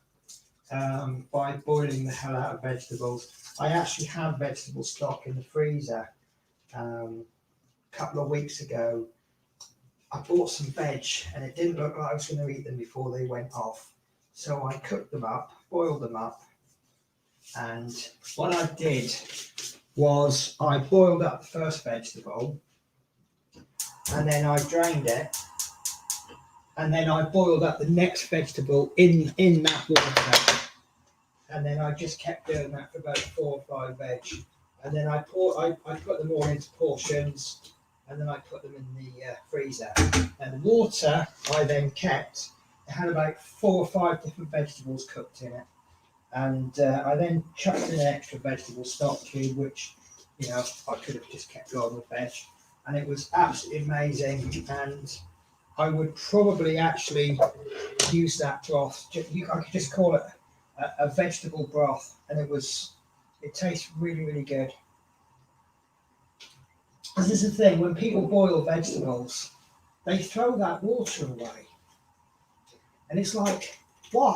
by boiling the hell out of vegetables. I actually have vegetable stock in the freezer. A couple of weeks ago, I bought some veg and it didn't look like I was going to eat them before they went off. So I cooked them up, boiled them up, and what I did was I boiled up the first vegetable and then I drained it, and then I boiled up the next vegetable in that water, and then I just kept doing that for about 4 or 5 veg, and then I put them all into portions, and then I put them in the freezer. And the water I then kept, it had about 4 or 5 different vegetables cooked in it, and I then chucked in an extra vegetable stock cube, which, you know, I could have just kept going with veg, and it was absolutely amazing. And I would probably actually use that broth. I could just call it a vegetable broth, and it tastes really, really good. This is the thing, when people boil vegetables, they throw that water away. And it's like, why?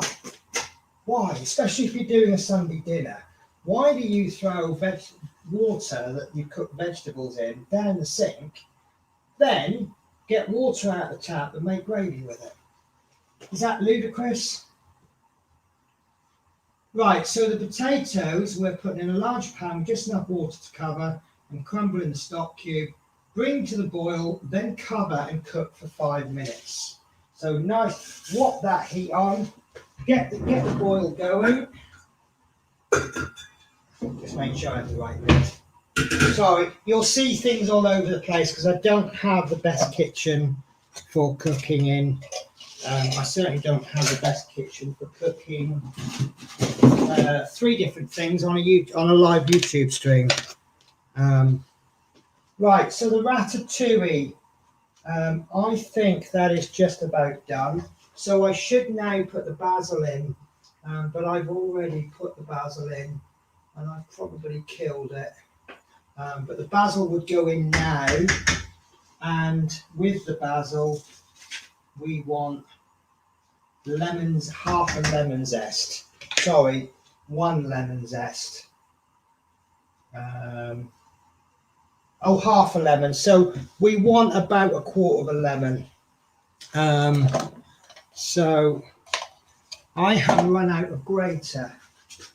Why? Especially if you're doing a Sunday dinner. Why do you throw water that you cook vegetables in down the sink, then get water out of the tap and make gravy with it? Is that ludicrous? Right, so the potatoes we're putting in a large pan with just enough water to cover and crumble in the stock cube, bring to the boil, then cover and cook for 5 minutes. So nice, whop that heat on, get the boil going. Just make sure I have the right lid. Sorry, you'll see things all over the place because I don't have the best kitchen for cooking in. I certainly don't have the best kitchen for cooking 3 different things on a live YouTube stream. Right, so the ratatouille, I think that is just about done. So I should now put the basil in, but I've already put the basil in and I've probably killed it. But the basil would go in now, and with the basil, we want half a lemon zest. Sorry, 1 lemon zest. Half a lemon. So we want about 1/4 of a lemon. So I have run out of grater.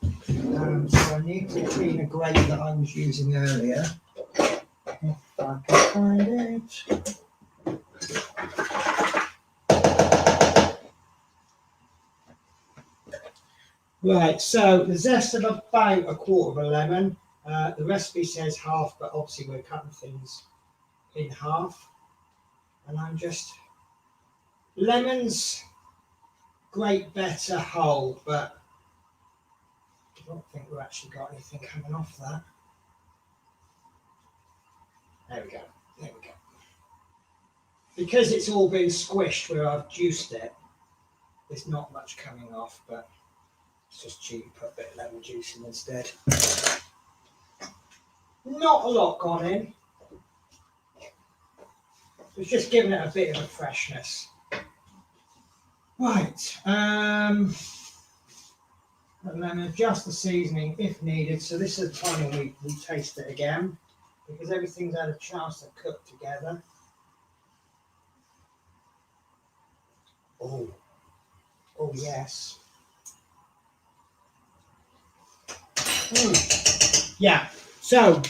So I need to clean a grater that I was using earlier. If I can find it. Right, so the zest of about 1/4 of a lemon. The recipe says half, but obviously we're cutting things in half. And I'm just, lemons, great better whole, but I don't think we've actually got anything coming off that. There we go, there we go. Because it's all been squished where I've juiced it, there's not much coming off, but it's just cheap, put a bit of lemon juice in instead. Not a lot gone in. It's just giving it a bit of a freshness. Right. And then adjust the seasoning if needed. So this is the time when we taste it again, because everything's had a chance to cook together. Oh, Oh, yes. Yeah, so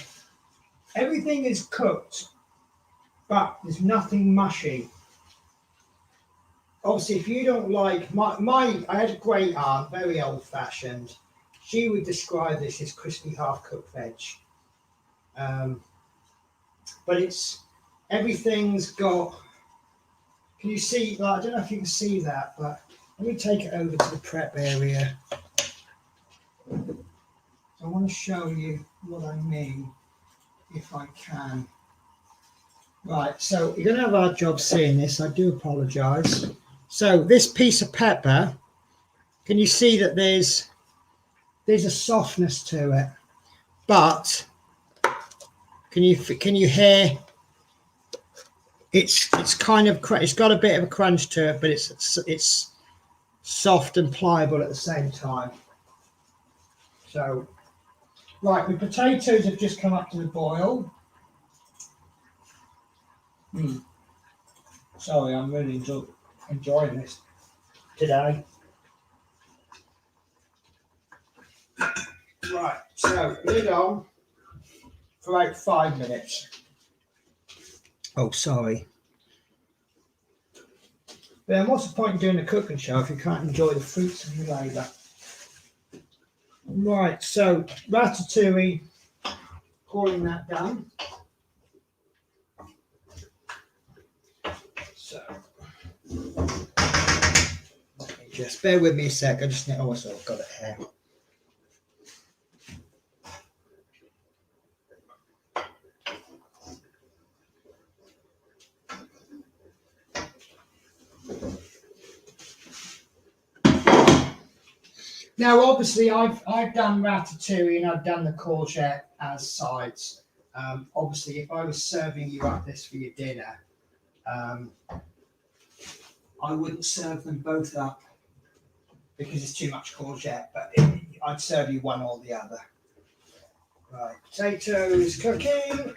everything is cooked, but there's nothing mushy. Obviously, if you don't like I had a great aunt, very old fashioned. She would describe this as crispy half cooked veg. But everything's got. Can you see? Like, I don't know if you can see that, but let me take it over to the prep area. I want to show you what I mean, if I can. Right, so you're going to have a hard job seeing this. I do apologise. So this piece of pepper, can you see that there's a softness to it? But can you hear? It's kind of it's got a bit of a crunch to it, but it's soft and pliable at the same time. So, right, the potatoes have just come up to the boil. Sorry, I'm really enjoying this today. Right, so lid on for about 5 minutes. Oh, sorry. Then what's the point in doing a cooking show if you can't enjoy the fruits of your labour? Right, so ratatouille, calling that done. So, just bear with me a sec. I just need. Oh, I've got it here. Now, obviously, I've done ratatouille and I've done the courgette as sides. Obviously, if I was serving you up this for your dinner, I wouldn't serve them both up because it's too much courgette, but I'd serve you one or the other. Right, potatoes cooking.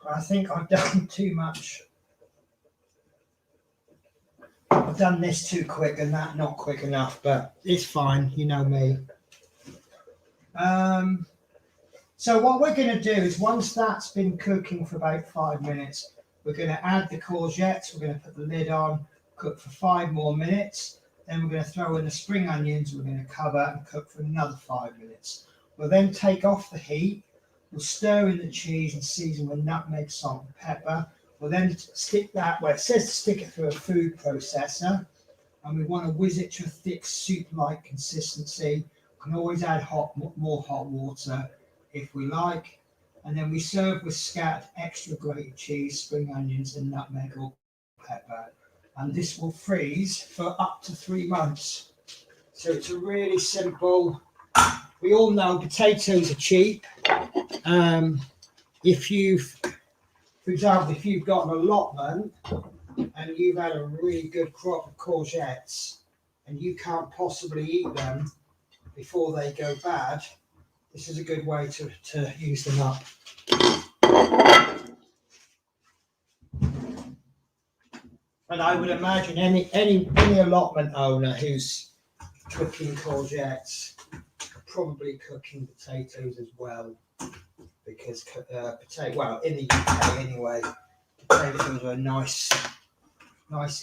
I think I've done too much. I've done this too quick and that not quick enough, but it's fine. You know me. So what we're going to do is once that's been cooking for about 5 minutes, we're going to add the courgettes. We're going to put the lid on, cook for 5 more minutes. Then we're going to throw in the spring onions. We're going to cover and cook for another 5 minutes. We'll then take off the heat. We'll stir in the cheese and season with nutmeg, salt, and pepper. We'll then stick that where it says to stick it through a food processor, and we want to whiz it to a thick soup-like consistency. We can always add more hot water if we like, and then we serve with scattered extra grated cheese, spring onions, and nutmeg or pepper. And this will freeze for up to 3 months. So it's a really simple. We all know potatoes are cheap. For example, if you've got an allotment and you've had a really good crop of courgettes and you can't possibly eat them before they go bad, this is a good way to use them up. And I would imagine any allotment owner who's cooking courgettes probably cooking potatoes as well. Because in the UK anyway, potatoes are a nice,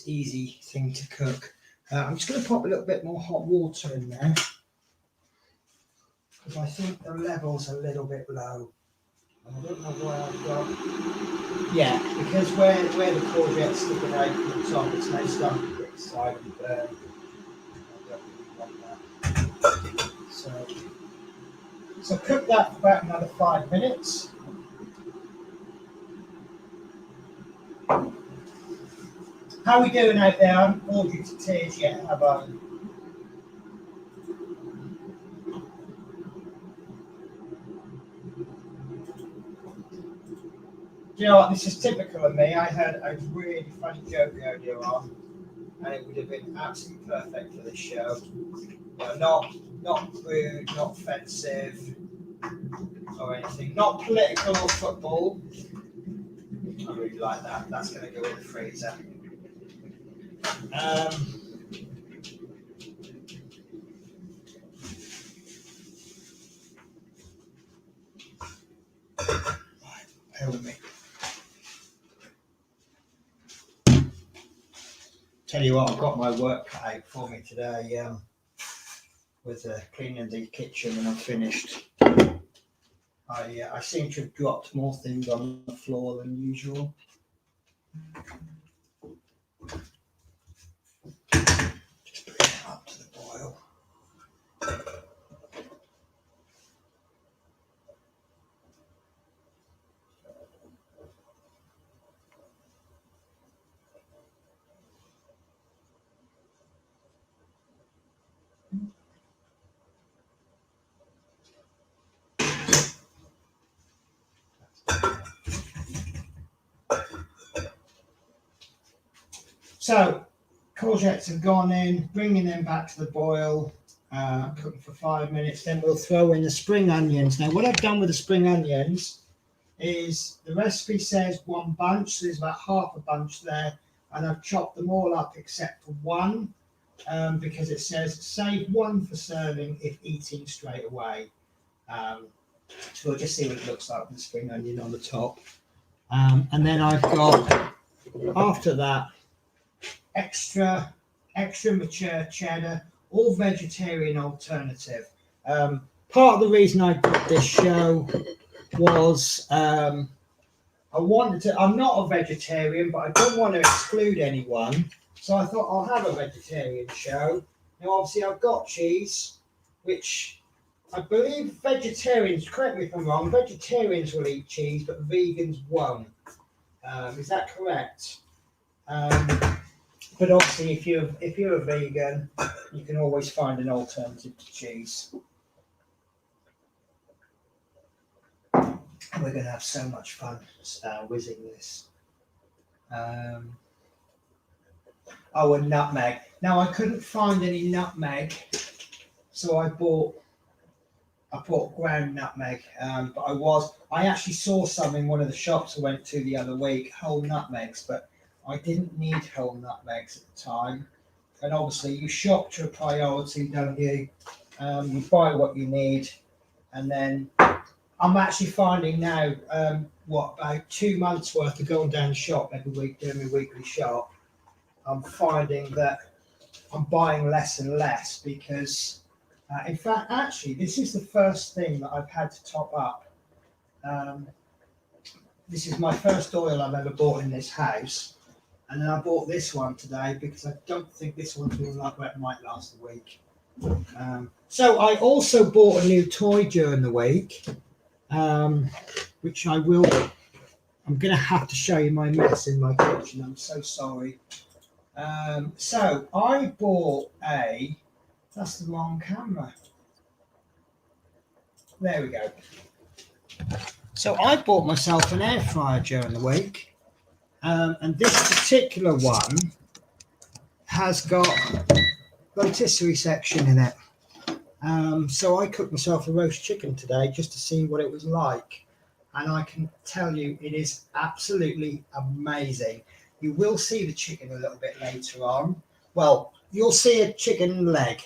easy thing to cook. I'm just going to pop a little bit more hot water in there because I think the level's a little bit low. I don't know where I've got. Yeah, because where the courgette's sticking out from the top, it's now starting to get inside and burn. I don't really want that. So cook that for about another 5 minutes. How are we doing out there? I haven't bored you to tears yet, have I? Do you know what? This is typical of me. I had a really funny joke earlier on, and it would have been absolutely perfect for this show. Not rude, not offensive, or anything. Not political or football. I really like that. That's going to go in the freezer. Bear with me. Tell you what, I've got my work cut out for me today with cleaning the kitchen when I'm finished. I seem to have dropped more things on the floor than usual. Just bring it up to the boil. So, courgettes have gone in, bringing them back to the boil, cooking for 5 minutes. Then we'll throw in the spring onions. Now, what I've done with the spring onions is the recipe says 1 bunch, so there's about half a bunch there, and I've chopped them all up except for one, because it says save one for serving if eating straight away. So we'll just see what it looks like with the spring onion on the top. And then I've got, after that, extra mature cheddar, all vegetarian alternative. Part of the reason I did this show was I wanted to, I'm not a vegetarian, but I don't want to exclude anyone. So I thought I'll have a vegetarian show. Now, obviously, I've got cheese, which I believe vegetarians, correct me if I'm wrong, vegetarians will eat cheese, but vegans won't. Is that correct? But obviously, if you're a vegan, you can always find an alternative to cheese. We're going to have so much fun whizzing this. Oh, and nutmeg. Now, I couldn't find any nutmeg, so I bought ground nutmeg. But I actually saw some in one of the shops I went to the other week, whole nutmegs, but I didn't need whole nutmegs at the time. And obviously, you shop to a priority, don't you? You buy what you need, and then I'm actually finding now, about 2 months worth of going down the shop every week, doing my weekly shop. I'm finding that I'm buying less and less because, in fact, actually, this is the first thing that I've had to top up. This is my first oil I've ever bought in this house. And then I bought this one today because I don't think this one's going to might last a week. So I also bought a new toy during the week, which I'm going to have to show you my mess in my kitchen. I'm so sorry. So I bought that's the wrong camera. There we go. So I bought myself an air fryer during the week. And this particular one has got rotisserie section in it. So I cooked myself a roast chicken today just to see what it was like. And I can tell you it is absolutely amazing. You will see the chicken a little bit later on. Well, you'll see a chicken leg,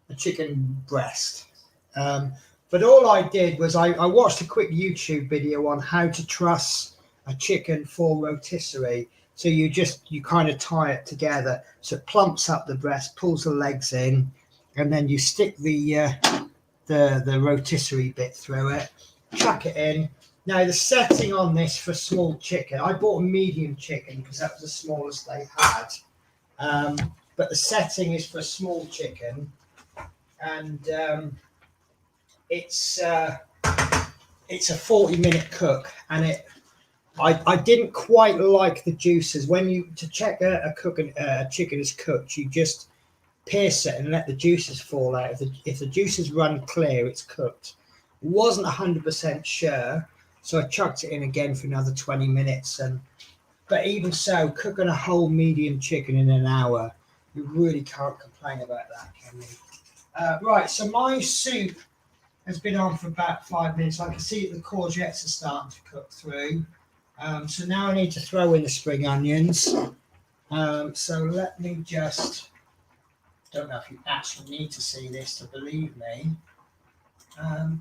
a chicken breast. But all I did was I watched a quick YouTube video on how to truss a chicken for rotisserie. So you kind of tie it together so it plumps up the breast, pulls the legs in, and then you stick the rotisserie bit through it, chuck it in. Now the setting on this for small chicken, I bought a medium chicken because that was the smallest they had. But the setting is for a small chicken, and it's a 40-minute cook, and I didn't quite like the juices. To check a chicken is cooked, you just pierce it and let the juices fall out. If the juices run clear, it's cooked. Wasn't 100% sure, so I chucked it in again for another 20 minutes. But even so, cooking a whole medium chicken in an hour, you really can't complain about that, can you? Right, so my soup has been on for about 5 minutes. I can see that the courgettes are starting to cook through. So now I need to throw in the spring onions. So let me just, don't know if you actually need to see this to believe me,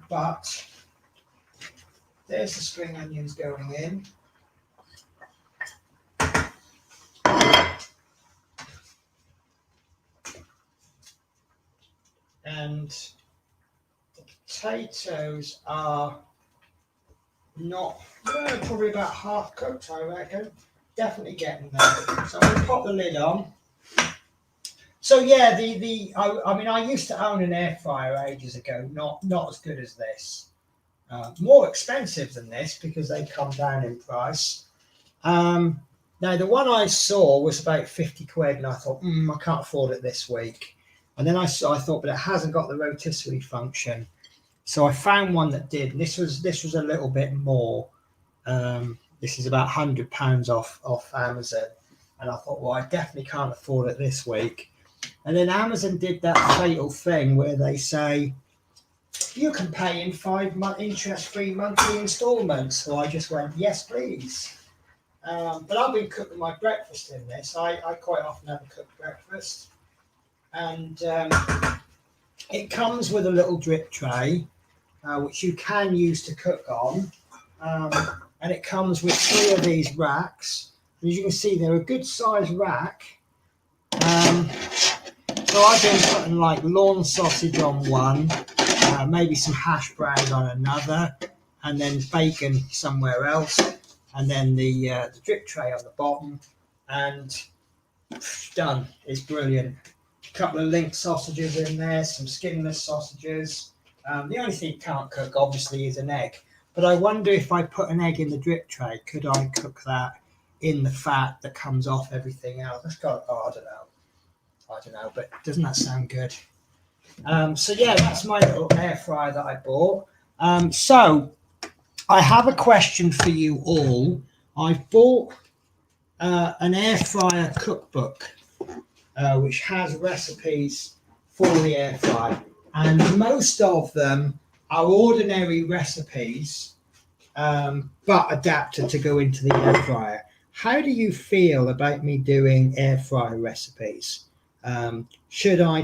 but there's the spring onions going in. And the potatoes are not, well, probably about half cooked, I reckon. Definitely getting there. So I'm going to pop the lid on. So yeah, I mean, I used to own an air fryer ages ago, not as good as this. More expensive than this because they come down in price. Now the one I saw was about 50 quid, and I thought, I can't afford it this week. And then I thought, but it hasn't got the rotisserie function. So I found one that did. And this was a little bit more. This is about £100 off Amazon, and I thought, well, I definitely can't afford it this week. And then Amazon did that fatal thing where they say you can pay in 5-month interest-free monthly instalments. So I just went, yes, please. But I've been cooking my breakfast in this. I quite often have a cooked breakfast, and it comes with a little drip tray, which you can use to cook on, and it comes with 3 of these racks. As you can see, they're a good sized rack. So I've been putting like lawn sausage on one, maybe some hash browns on another, and then bacon somewhere else, and then the drip tray on the bottom, and done. It's brilliant. A couple of link sausages in there, some skinless sausages. The only thing you can't cook, obviously, is an egg. But I wonder if I put an egg in the drip tray, could I cook that in the fat that comes off everything else? That's got, I don't know, but doesn't that sound good? So yeah, that's my little air fryer that I bought. So I have a question for you all. I've bought an air fryer cookbook, which has recipes for the air fryer, and most of them are ordinary recipes, but adapted to go into the air fryer. How do you feel about me doing air fryer recipes? Should I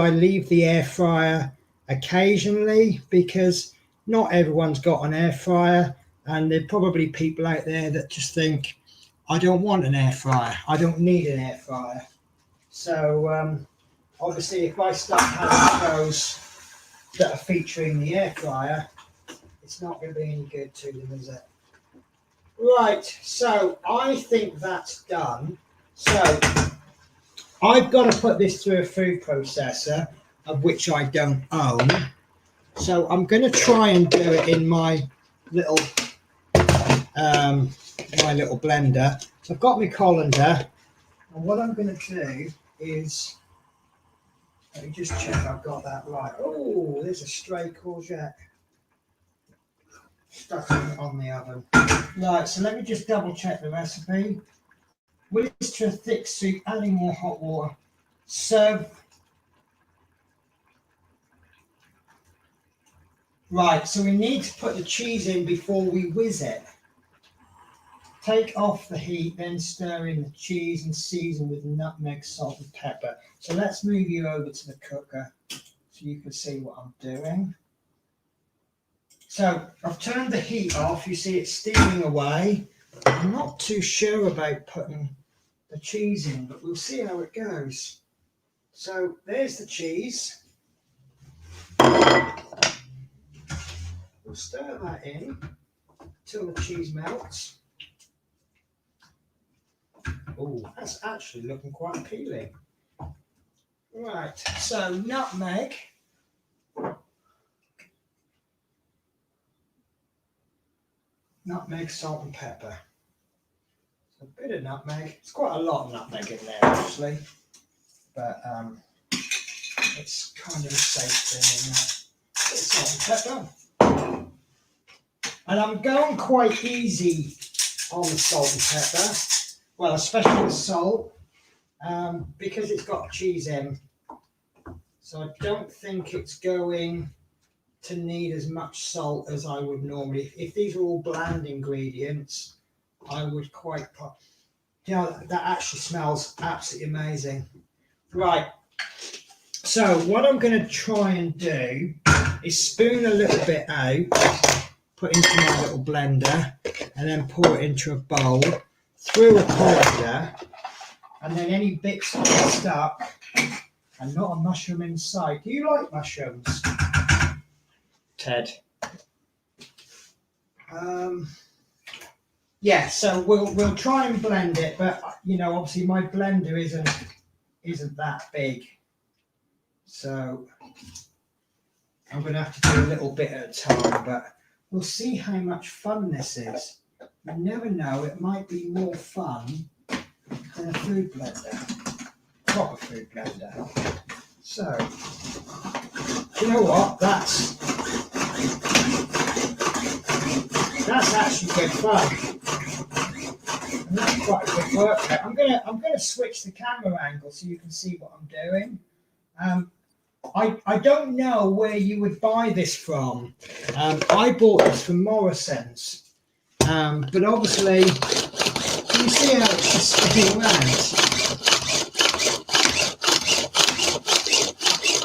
leave the air fryer occasionally, because not everyone's got an air fryer, and there are probably people out there that just think, I don't want an air fryer, I don't need an air fryer. So obviously if I start having shows that are featuring the air fryer, it's not going to be any good to them, is it? Right, so I think that's done. So I've got to put this through a food processor, of which I don't own. So I'm going to try and do it in my little blender. So I've got my colander, and what I'm going to do is, let me just check I've got that right. Oh, there's a stray courgette stuck on the oven. Right, so let me just double check the recipe. Whisk to a thick soup, adding more hot water. Serve. Right, so we need to put the cheese in before we whiz it. Take off the heat, then stir in the cheese and season with nutmeg, salt and pepper. So let's move you over to the cooker so you can see what I'm doing. So I've turned the heat off. You see it's steaming away. I'm not too sure about putting the cheese in, but we'll see how it goes. So there's the cheese. We'll stir that in until the cheese melts. Oh, that's actually looking quite appealing. Right, so nutmeg. Nutmeg, salt and pepper. So a bit of nutmeg. It's quite a lot of nutmeg in there actually, but it's kind of a safe thing in that. Bit of salt and pepper. And I'm going quite easy on the salt and pepper. Well, especially the salt, because it's got cheese in. So I don't think it's going to need as much salt as I would normally. If these are all bland ingredients, I would quite put. You know, that actually smells absolutely amazing. Right. So what I'm going to try and do is spoon a little bit out, put into my little blender, and then pour it into a bowl through a colander, and then any bits that are stuck and not a mushroom inside. Do you like mushrooms, Ted? Yeah, so we'll try and blend it, but you know, obviously my blender isn't that big, so I'm going to have to do a little bit at a time. But we'll see how much fun this is. You never know; it might be more fun than a food blender, proper food blender. So, you know what? That's actually good fun. And that's quite a good workout. I'm gonna switch the camera angle so you can see what I'm doing. I don't know where you would buy this from. I bought this from Morrison's, but obviously, can you see how it's just spinning around?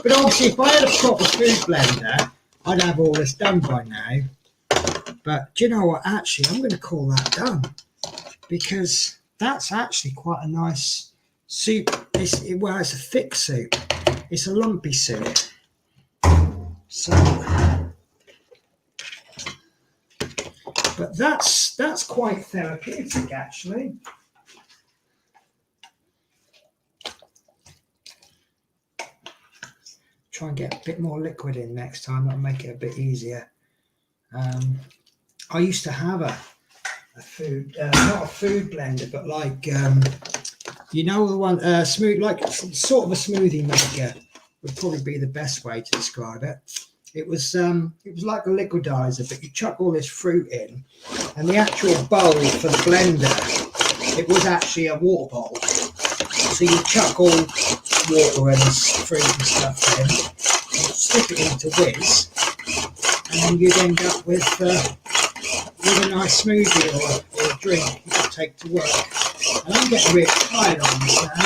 But obviously, if I had a proper food blender, I'd have all this done by now. But do you know what? Actually, I'm going to call that done, because that's actually quite a nice soup. It's a thick soup. It's a lumpy soup. So, but that's quite therapeutic, actually. Try and get a bit more liquid in next time. That'll make it a bit easier. I used to have a food, not a food blender, but like you know, the one smooth, like sort of a smoothie maker would probably be the best way to describe it. It was like a liquidizer, but you chuck all this fruit in, and the actual bowl for the blender, it was actually a water bowl. So you chuck all water and fruit and stuff in, and stick it into whiz, and then you'd end up with a nice smoothie or a drink you could take to work. And I'm getting really tired on this now.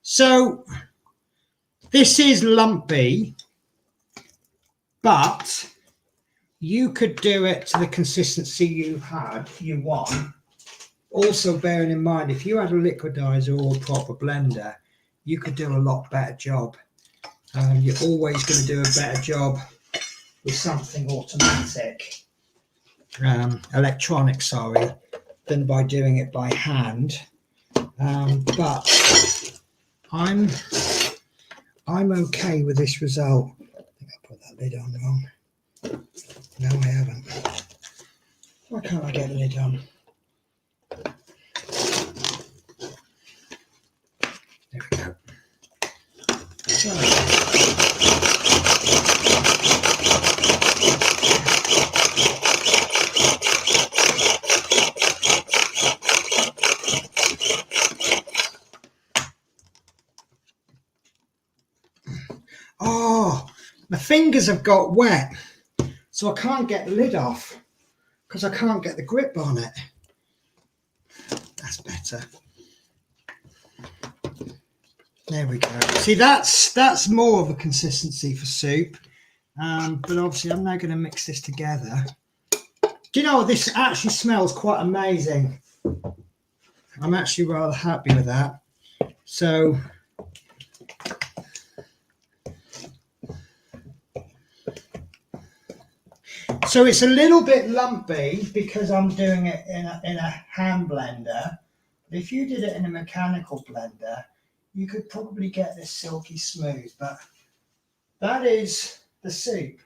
So this is lumpy, but you could do it to the consistency you want. Also bearing in mind, if you had a liquidizer or a proper blender, you could do a lot better job. You're always going to do a better job with something automatic, electronic, sorry, than by doing it by hand. But I'm okay with this result. I think I put that lid on wrong. No, I haven't. Why can't I get the lid on? There we go. So, oh, my fingers have got wet, so I can't get the lid off because I can't get the grip on it. That's better. There we go. See, that's more of a consistency for soup. But obviously I'm now going to mix this together. Do you know, this actually smells quite amazing. I'm actually rather happy with that. So it's a little bit lumpy because I'm doing it in a hand blender. But if you did it in a mechanical blender, you could probably get this silky smooth. But that is the soup.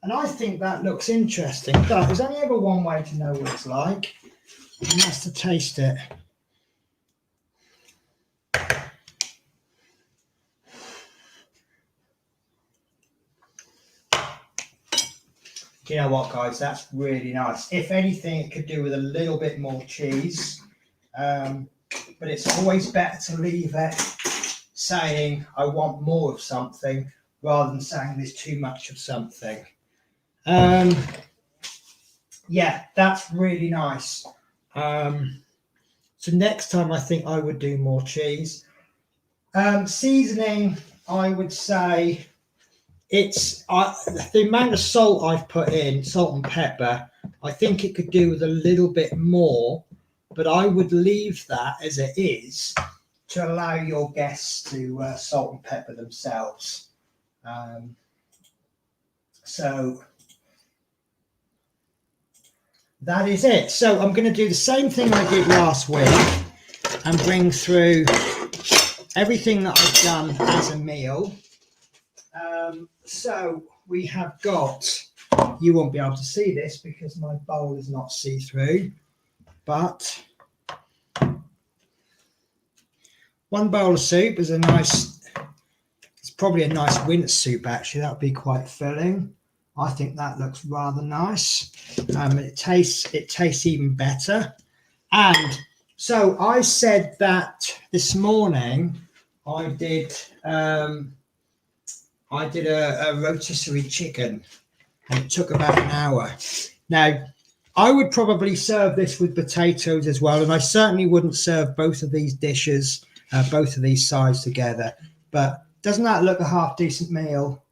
And I think that looks interesting. But there's only ever one way to know what it's like, and that's to taste it. You know what, guys? That's really nice. If anything, it could do with a little bit more cheese. But it's always better to leave it saying, I want more of something, rather than saying there's too much of something. Yeah, that's really nice. So next time I think I would do more cheese. Seasoning, I would say it's the amount of salt I've put in, salt and pepper, I think it could do with a little bit more, but I would leave that as it is to allow your guests to salt and pepper themselves. So that is it. So I'm going to do the same thing I did last week and bring through everything that I've done as a meal. So we have got, you won't be able to see this because my bowl is not see-through, but one bowl of soup is a nice, it's probably a nice winter soup actually, that would be quite filling. I think that looks rather nice. It tastes even better. And so I said that this morning I did a rotisserie chicken, and it took about an hour. Now, I would probably serve this with potatoes as well, and I certainly wouldn't serve both of these dishes, both of these sides together. But doesn't that look a half decent meal?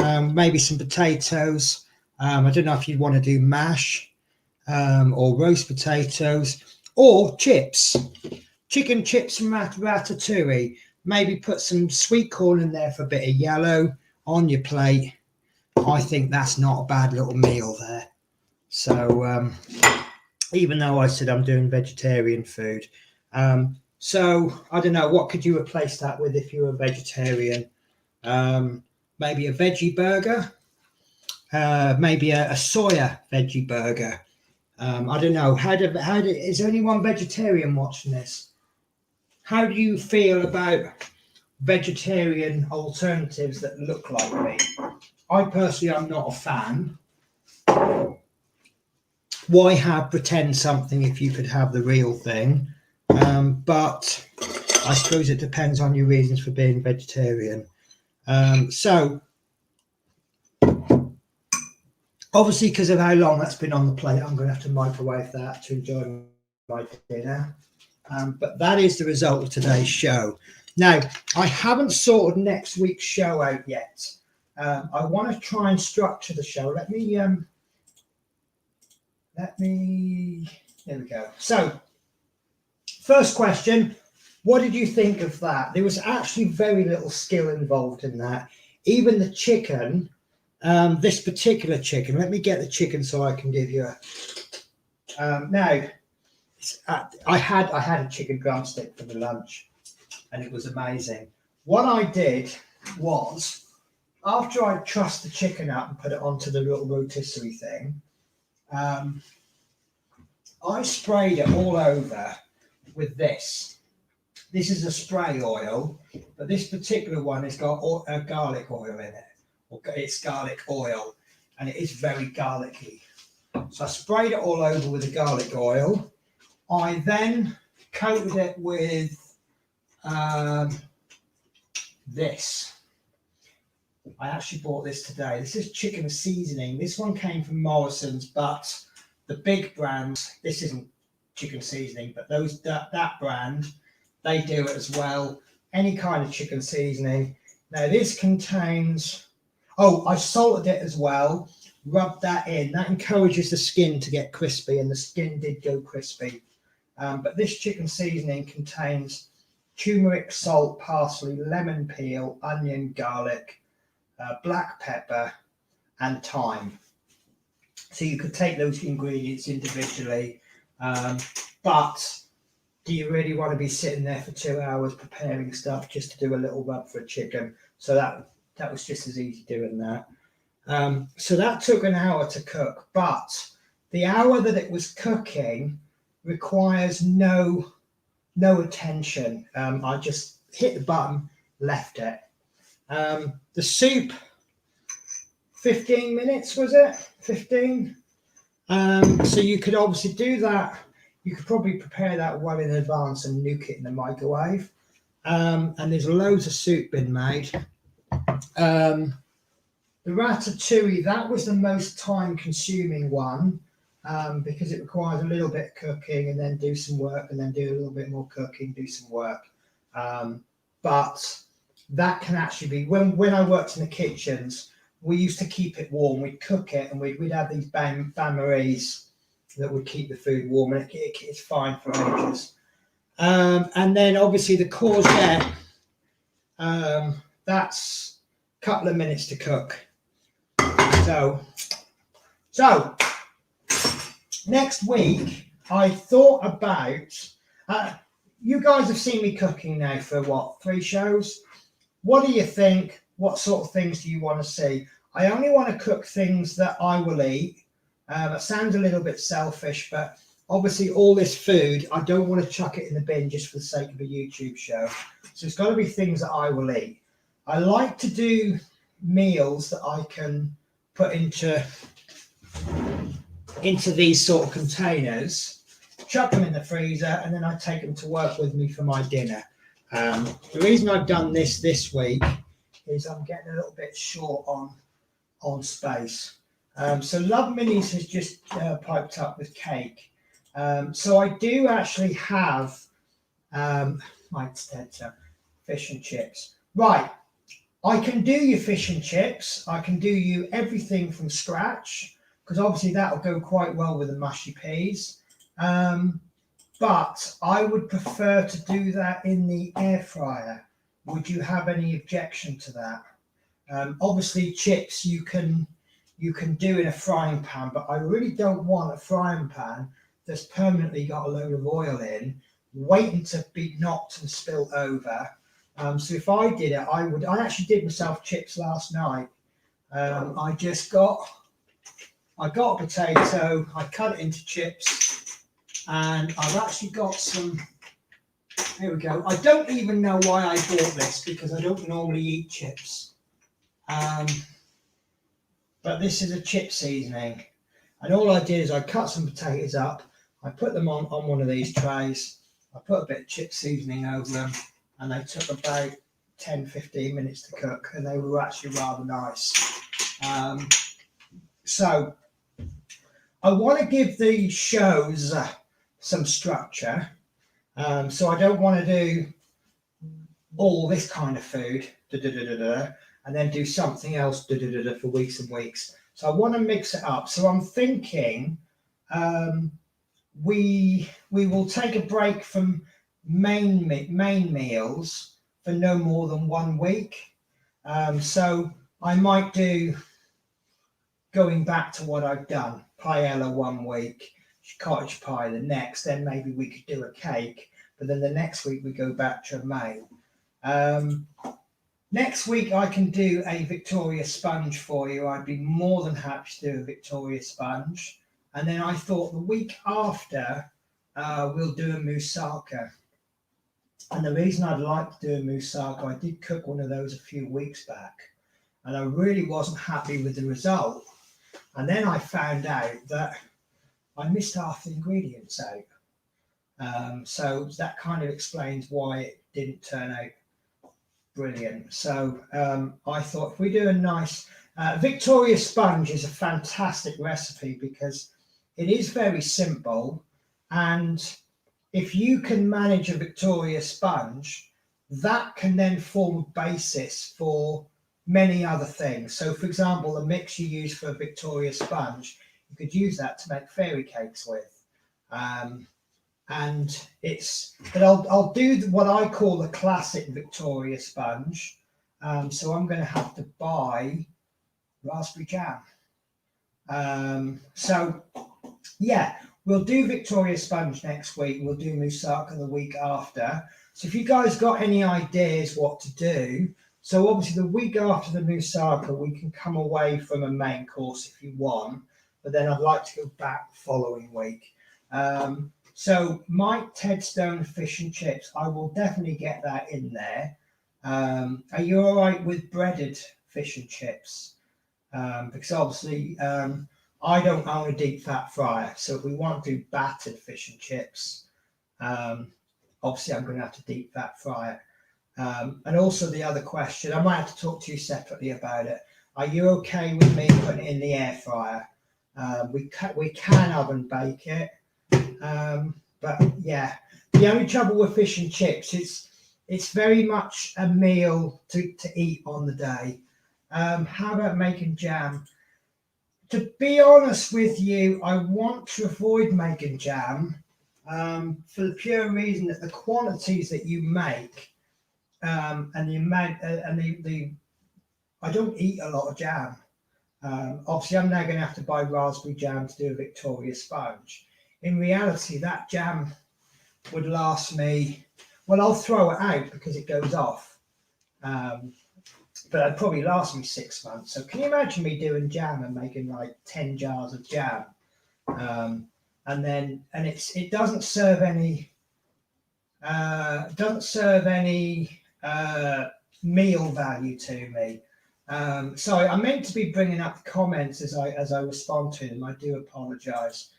Maybe some potatoes. I don't know if you'd want to do mash or roast potatoes or chips, chicken chips from Ratatouille. Maybe put some sweet corn in there for a bit of yellow on your plate. I think that's not a bad little meal there. So even though I said I'm doing vegetarian food. So I don't know, what could you replace that with if you were a vegetarian? Maybe a veggie burger, maybe a soya veggie burger. I don't know. Is there anyone vegetarian watching this? How do you feel about vegetarian alternatives that look like meat? I personally am not a fan. Why have pretend something if you could have the real thing? But I suppose it depends on your reasons for being vegetarian. So obviously, because of how long that's been on the plate, I'm going to have to microwave that to enjoy my dinner. But that is the result of today's show. Now, I haven't sorted next week's show out yet. I want to try and structure the show. Let me, there we go. So, first question, what did you think of that? There was actually very little skill involved in that. Even the chicken, this particular chicken, let me get the chicken so I can give you a, now, I had a chicken drumstick for the lunch and it was amazing. What I did was, after I trussed the chicken up and put it onto the little rotisserie thing, I sprayed it all over with this. This is a spray oil, but this particular one has got a garlic oil in it. It's garlic oil, and it is very garlicky. So I sprayed it all over with the garlic oil. I then coated it with this. I actually bought this today. This is chicken seasoning. This one came from Morrison's, but the big brands, this isn't chicken seasoning, but that brand, they do it as well. Any kind of chicken seasoning. Now this contains, I salted it as well, rubbed that in. That encourages the skin to get crispy, and the skin did go crispy. But this chicken seasoning contains turmeric, salt, parsley, lemon peel, onion, garlic, black pepper, and thyme. So you could take those ingredients individually, but do you really want to be sitting there for 2 hours preparing stuff just to do a little rub for a chicken? So that was just as easy doing that. So that took an hour to cook, but the hour that it was cooking requires no attention. I just hit the button, left it. The soup, 15 minutes was it? 15? So you could obviously do that. You could probably prepare that well in advance and nuke it in the microwave. And there's loads of soup been made. The ratatouille, that was the most time consuming one because it requires a little bit of cooking and then do some work and then do a little bit more cooking, do some work. But that can actually be, when I worked in the kitchens, we used to keep it warm. We'd cook it and we'd have these bain-maries that would keep the food warm, and it's fine for ages. And then obviously the courgette, that's a couple of minutes to cook. So next week I thought about, you guys have seen me cooking now for what, 3 shows? What do you think? What sort of things do you want to see? I only want to cook things that I will eat. It sounds a little bit selfish, but obviously all this food, I don't want to chuck it in the bin just for the sake of a YouTube show. So it's got to be things that I will eat. I like to do meals that I can put into these sort of containers, chuck them in the freezer, and then I take them to work with me for my dinner. The reason I've done this week is I'm getting a little bit short on space. So Love Minis has just piped up with cake. So I do actually have fish and chips. Right. I can do you fish and chips. I can do you everything from scratch, because obviously that'll go quite well with the mushy peas. But I would prefer to do that in the air fryer. Would you have any objection to that? Obviously chips you can do in a frying pan, but I really don't want a frying pan that's permanently got a load of oil in, waiting to be knocked and spilt over. So if I did it, I actually did myself chips last night. I got a potato, I cut it into chips, and I've actually got some, here we go. I don't even know why I bought this, because I don't normally eat chips. But this is a chip seasoning. And all I did is I cut some potatoes up, I put them on one of these trays, I put a bit of chip seasoning over them, and they took about 10-15 minutes to cook, and they were actually rather nice. So I want to give these shows some structure. So I don't want to do all this kind of food, and then do something else for weeks and weeks. So I want to mix it up. So I'm thinking we will take a break from main meals for no more than 1 week. So I might do, going back to what I've done, paella 1 week, cottage pie the next, then maybe we could do a cake, but then the next week we go back to a main. Next week I can do a Victoria sponge for you. I'd be more than happy to do a Victoria sponge. And then I thought the week after we'll do a moussaka. And the reason I'd like to do a moussaka, I did cook one of those a few weeks back, and I really wasn't happy with the result. And then I found out that I missed half the ingredients out. So that kind of explains why it didn't turn out brilliant. So I thought if we do a nice Victoria sponge is a fantastic recipe because it is very simple, and if you can manage a Victoria sponge, that can then form a basis for many other things. So for example, the mix you use for a Victoria sponge, you could use that to make fairy cakes with. And it's, but I'll do what I call the classic Victoria sponge. So I'm going to have to buy raspberry jam. So yeah, we'll do Victoria sponge next week. We'll do moussaka the week after. So if you guys got any ideas what to do, so obviously the week after the moussaka, we can come away from a main course if you want, but then I'd like to go back the following week. So Mike Tedstone fish and chips, I will definitely get that in there. Are you all right with breaded fish and chips? Because obviously I don't own a deep fat fryer, so if we want to do battered fish and chips, obviously I'm going to have to deep fat fry it. And also the other question, I might have to talk to you separately about it. Are you okay with me putting it in the air fryer? We can oven bake it, but yeah. The only trouble with fish and chips, it's very much a meal to eat on the day. How about making jam? To be honest with you, I want to avoid making jam for the pure reason that the quantities that you make and the amount and the I don't eat a lot of jam. Obviously, I'm now going to have to buy raspberry jam to do a Victoria sponge. In reality, that jam would last me, well, I'll throw it out because it goes off. But it'd probably last me 6 months. So can you imagine me doing jam and making like 10 jars of jam? And it doesn't serve any meal value to me. Sorry, I meant to be bringing up the comments as I respond to them. I do apologise.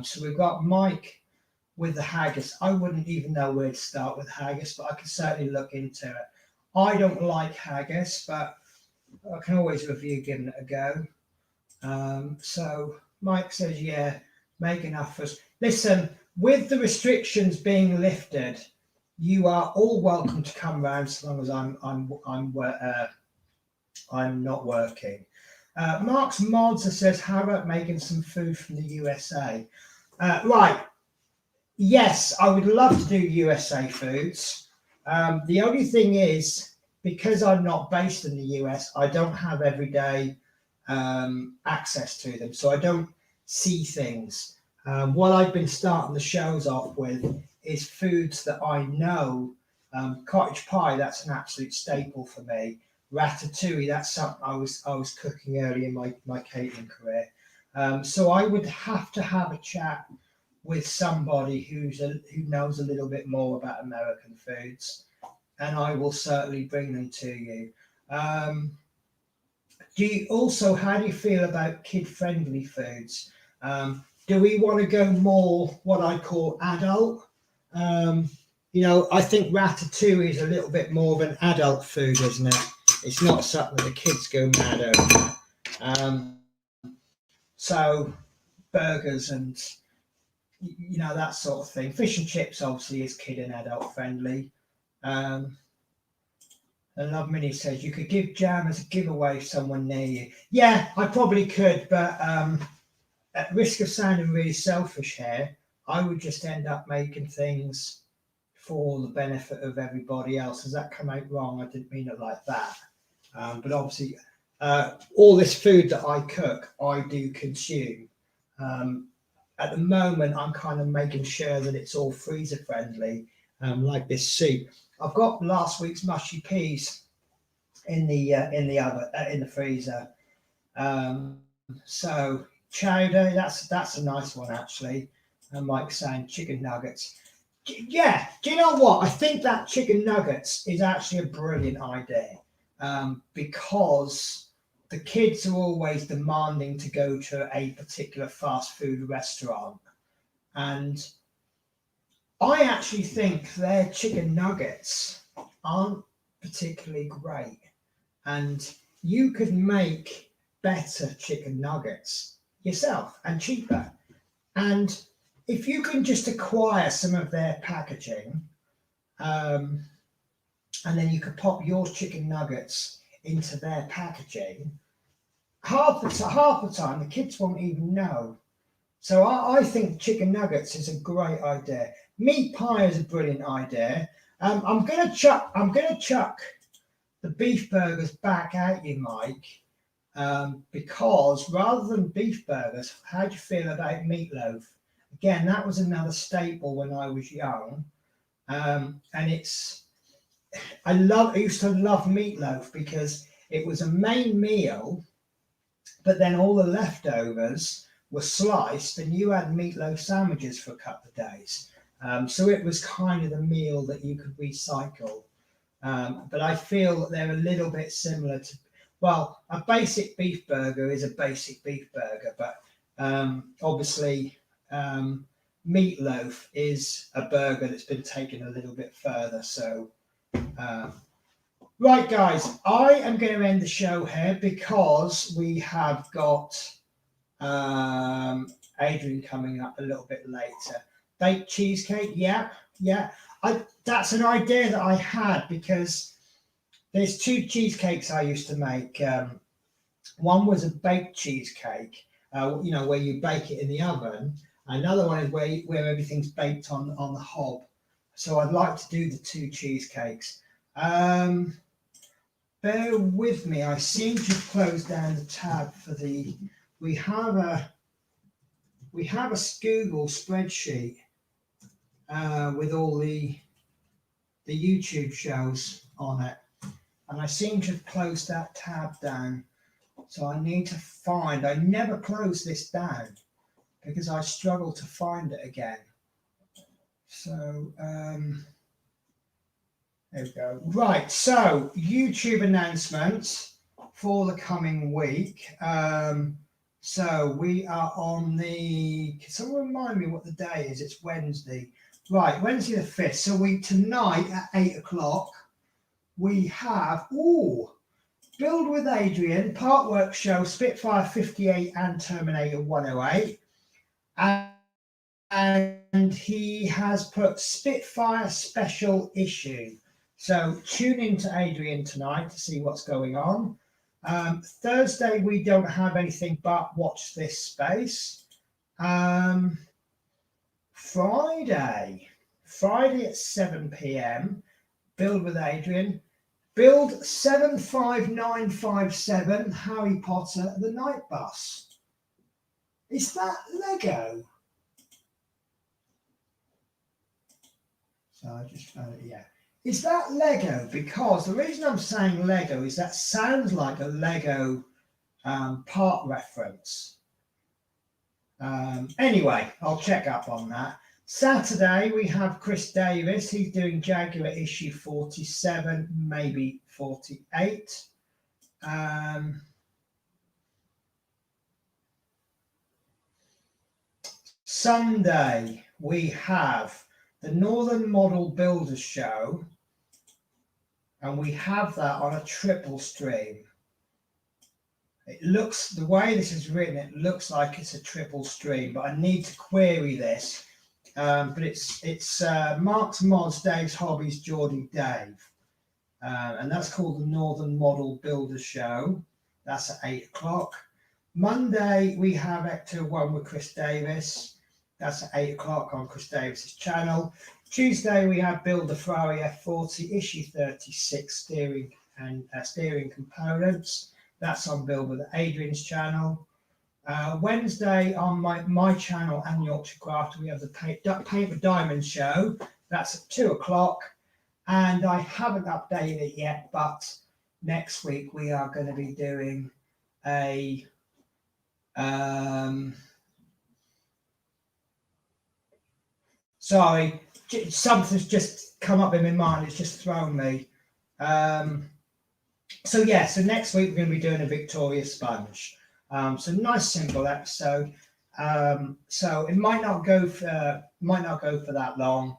So we've got Mike with the haggis. I wouldn't even know where to start with haggis, but I can certainly look into it. I don't like haggis, but I can always review giving it a go. So Mike says, yeah, make enough for us. Listen, with the restrictions being lifted, you are all welcome to come round so long as I'm not working. Mark's Mods says, how about making some food from the USA? Right. Yes, I would love to do USA foods. The only thing is, because I'm not based in the US, I don't have everyday access to them. So I don't see things. What I've been starting the shows off with is foods that I know. Cottage pie, that's an absolute staple for me. Ratatouille, that's something I was cooking early in my catering career. So I would have to have a chat with somebody who knows a little bit more about American foods, and I will certainly bring them to you. How do you feel about kid-friendly foods? Do we want to go more what I call adult? I think ratatouille is a little bit more of an adult food, isn't it? It's not something that the kids go mad over. So burgers and that sort of thing. Fish and chips obviously is kid and adult friendly. And Love Minnie says you could give jam as a giveaway if someone near you. Yeah, I probably could, but at risk of sounding really selfish here, I would just end up making things for the benefit of everybody else. Does that come out wrong? I didn't mean it like that. But obviously, all this food that I cook, I do consume. At the moment, I'm kind of making sure that it's all freezer friendly, like this soup. I've got last week's mushy peas in the freezer. So chowder, that's a nice one actually. And Mike saying chicken nuggets. Yeah, do you know what? I think that chicken nuggets is actually a brilliant idea, because the kids are always demanding to go to a particular fast food restaurant. And I actually think their chicken nuggets aren't particularly great. And you could make better chicken nuggets yourself and cheaper. And if you can just acquire some of their packaging, and then you could pop your chicken nuggets into their packaging, half the time the kids won't even know. So I think chicken nuggets is a great idea. Meat pie is a brilliant idea. I'm gonna chuck the beef burgers back at you, Mike, because rather than beef burgers, how do you feel about meatloaf? Again, that was another staple when I was young, and I used to love meatloaf because it was a main meal, but then all the leftovers were sliced, and you had meatloaf sandwiches for a couple of days. So it was kind of the meal that you could recycle. But I feel that they're a little bit similar to, well, a basic beef burger is a basic beef burger, but obviously meatloaf is a burger that's been taken a little bit further. So Right, guys, I am going to end the show here because we have got Adrian coming up a little bit later. Baked cheesecake, yeah. That's an idea that I had because there's two cheesecakes I used to make. One was a baked cheesecake, where you bake it in the oven. Another one is where everything's baked on the hob. So I'd like to do the two cheesecakes. Bear with me. I seem to have closed down the tab for the. We have a Google spreadsheet with all the YouTube shows on it, and I seem to have closed that tab down. So I need to find. I never closed this down because I struggle to find it again. So there we go. Right, so YouTube announcements for the coming week. So we are on the. Can someone remind me what the day is? It's Wednesday. Right, Wednesday the 5th. So tonight at 8 o'clock, we have Build with Adrian, Part Work Show, Spitfire 58 and Terminator 108. And he has put Spitfire Special Issue. So tune in to Adrian tonight to see what's going on. Thursday, we don't have anything but Watch This Space. Friday at 7 p.m, Build with Adrian. Build 75957, Harry Potter, The Night Bus. Is that Lego? So I just found it, yeah. Is that Lego? Because the reason I'm saying Lego is that sounds like a Lego part reference. Anyway, I'll check up on that. Saturday, we have Chris Davis. He's doing Jaguar issue 47, maybe 48. Sunday, we have the Northern Model Builders Show, and we have that on a triple stream. It looks, the way this is written, it looks like it's a triple stream, but I need to query this. But it's Mark's Mods, Dave's Hobbies, Geordie Dave. And that's called the Northern Model Builders Show. That's at 8 o'clock. Monday, we have Ecto 1 with Chris Davis. That's at 8 o'clock on Chris Davis's channel. Tuesday, we have Build the Ferrari F40, issue 36, steering components. That's on Build with Adrian's channel. Wednesday on my channel and Yorkshire Craft, we have the Paint with Diamonds show. That's at 2 o'clock. And I haven't updated it yet, but next week we are going to be doing a sorry, something's just come up in my mind. It's just thrown me. So next week we're going to be doing a Victoria sponge. So nice simple episode. So it might not go for that long.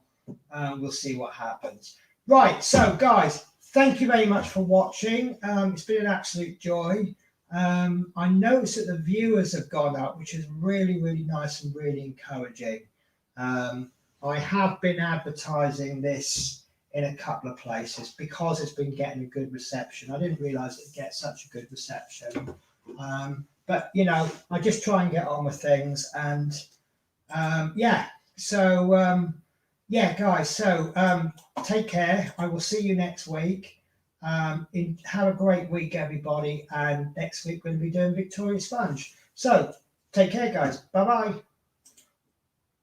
We'll see what happens. Right. So guys, thank you very much for watching. It's been an absolute joy. I noticed that the viewers have gone up, which is really, really nice and really encouraging. I have been advertising this in a couple of places because it's been getting a good reception. I didn't realize it'd get such a good reception. But I just try and get on with things, and guys, so take care. I will see you next week. Have a great week, everybody, and next week we're going to be doing Victoria Sponge. So take care, guys. Bye bye.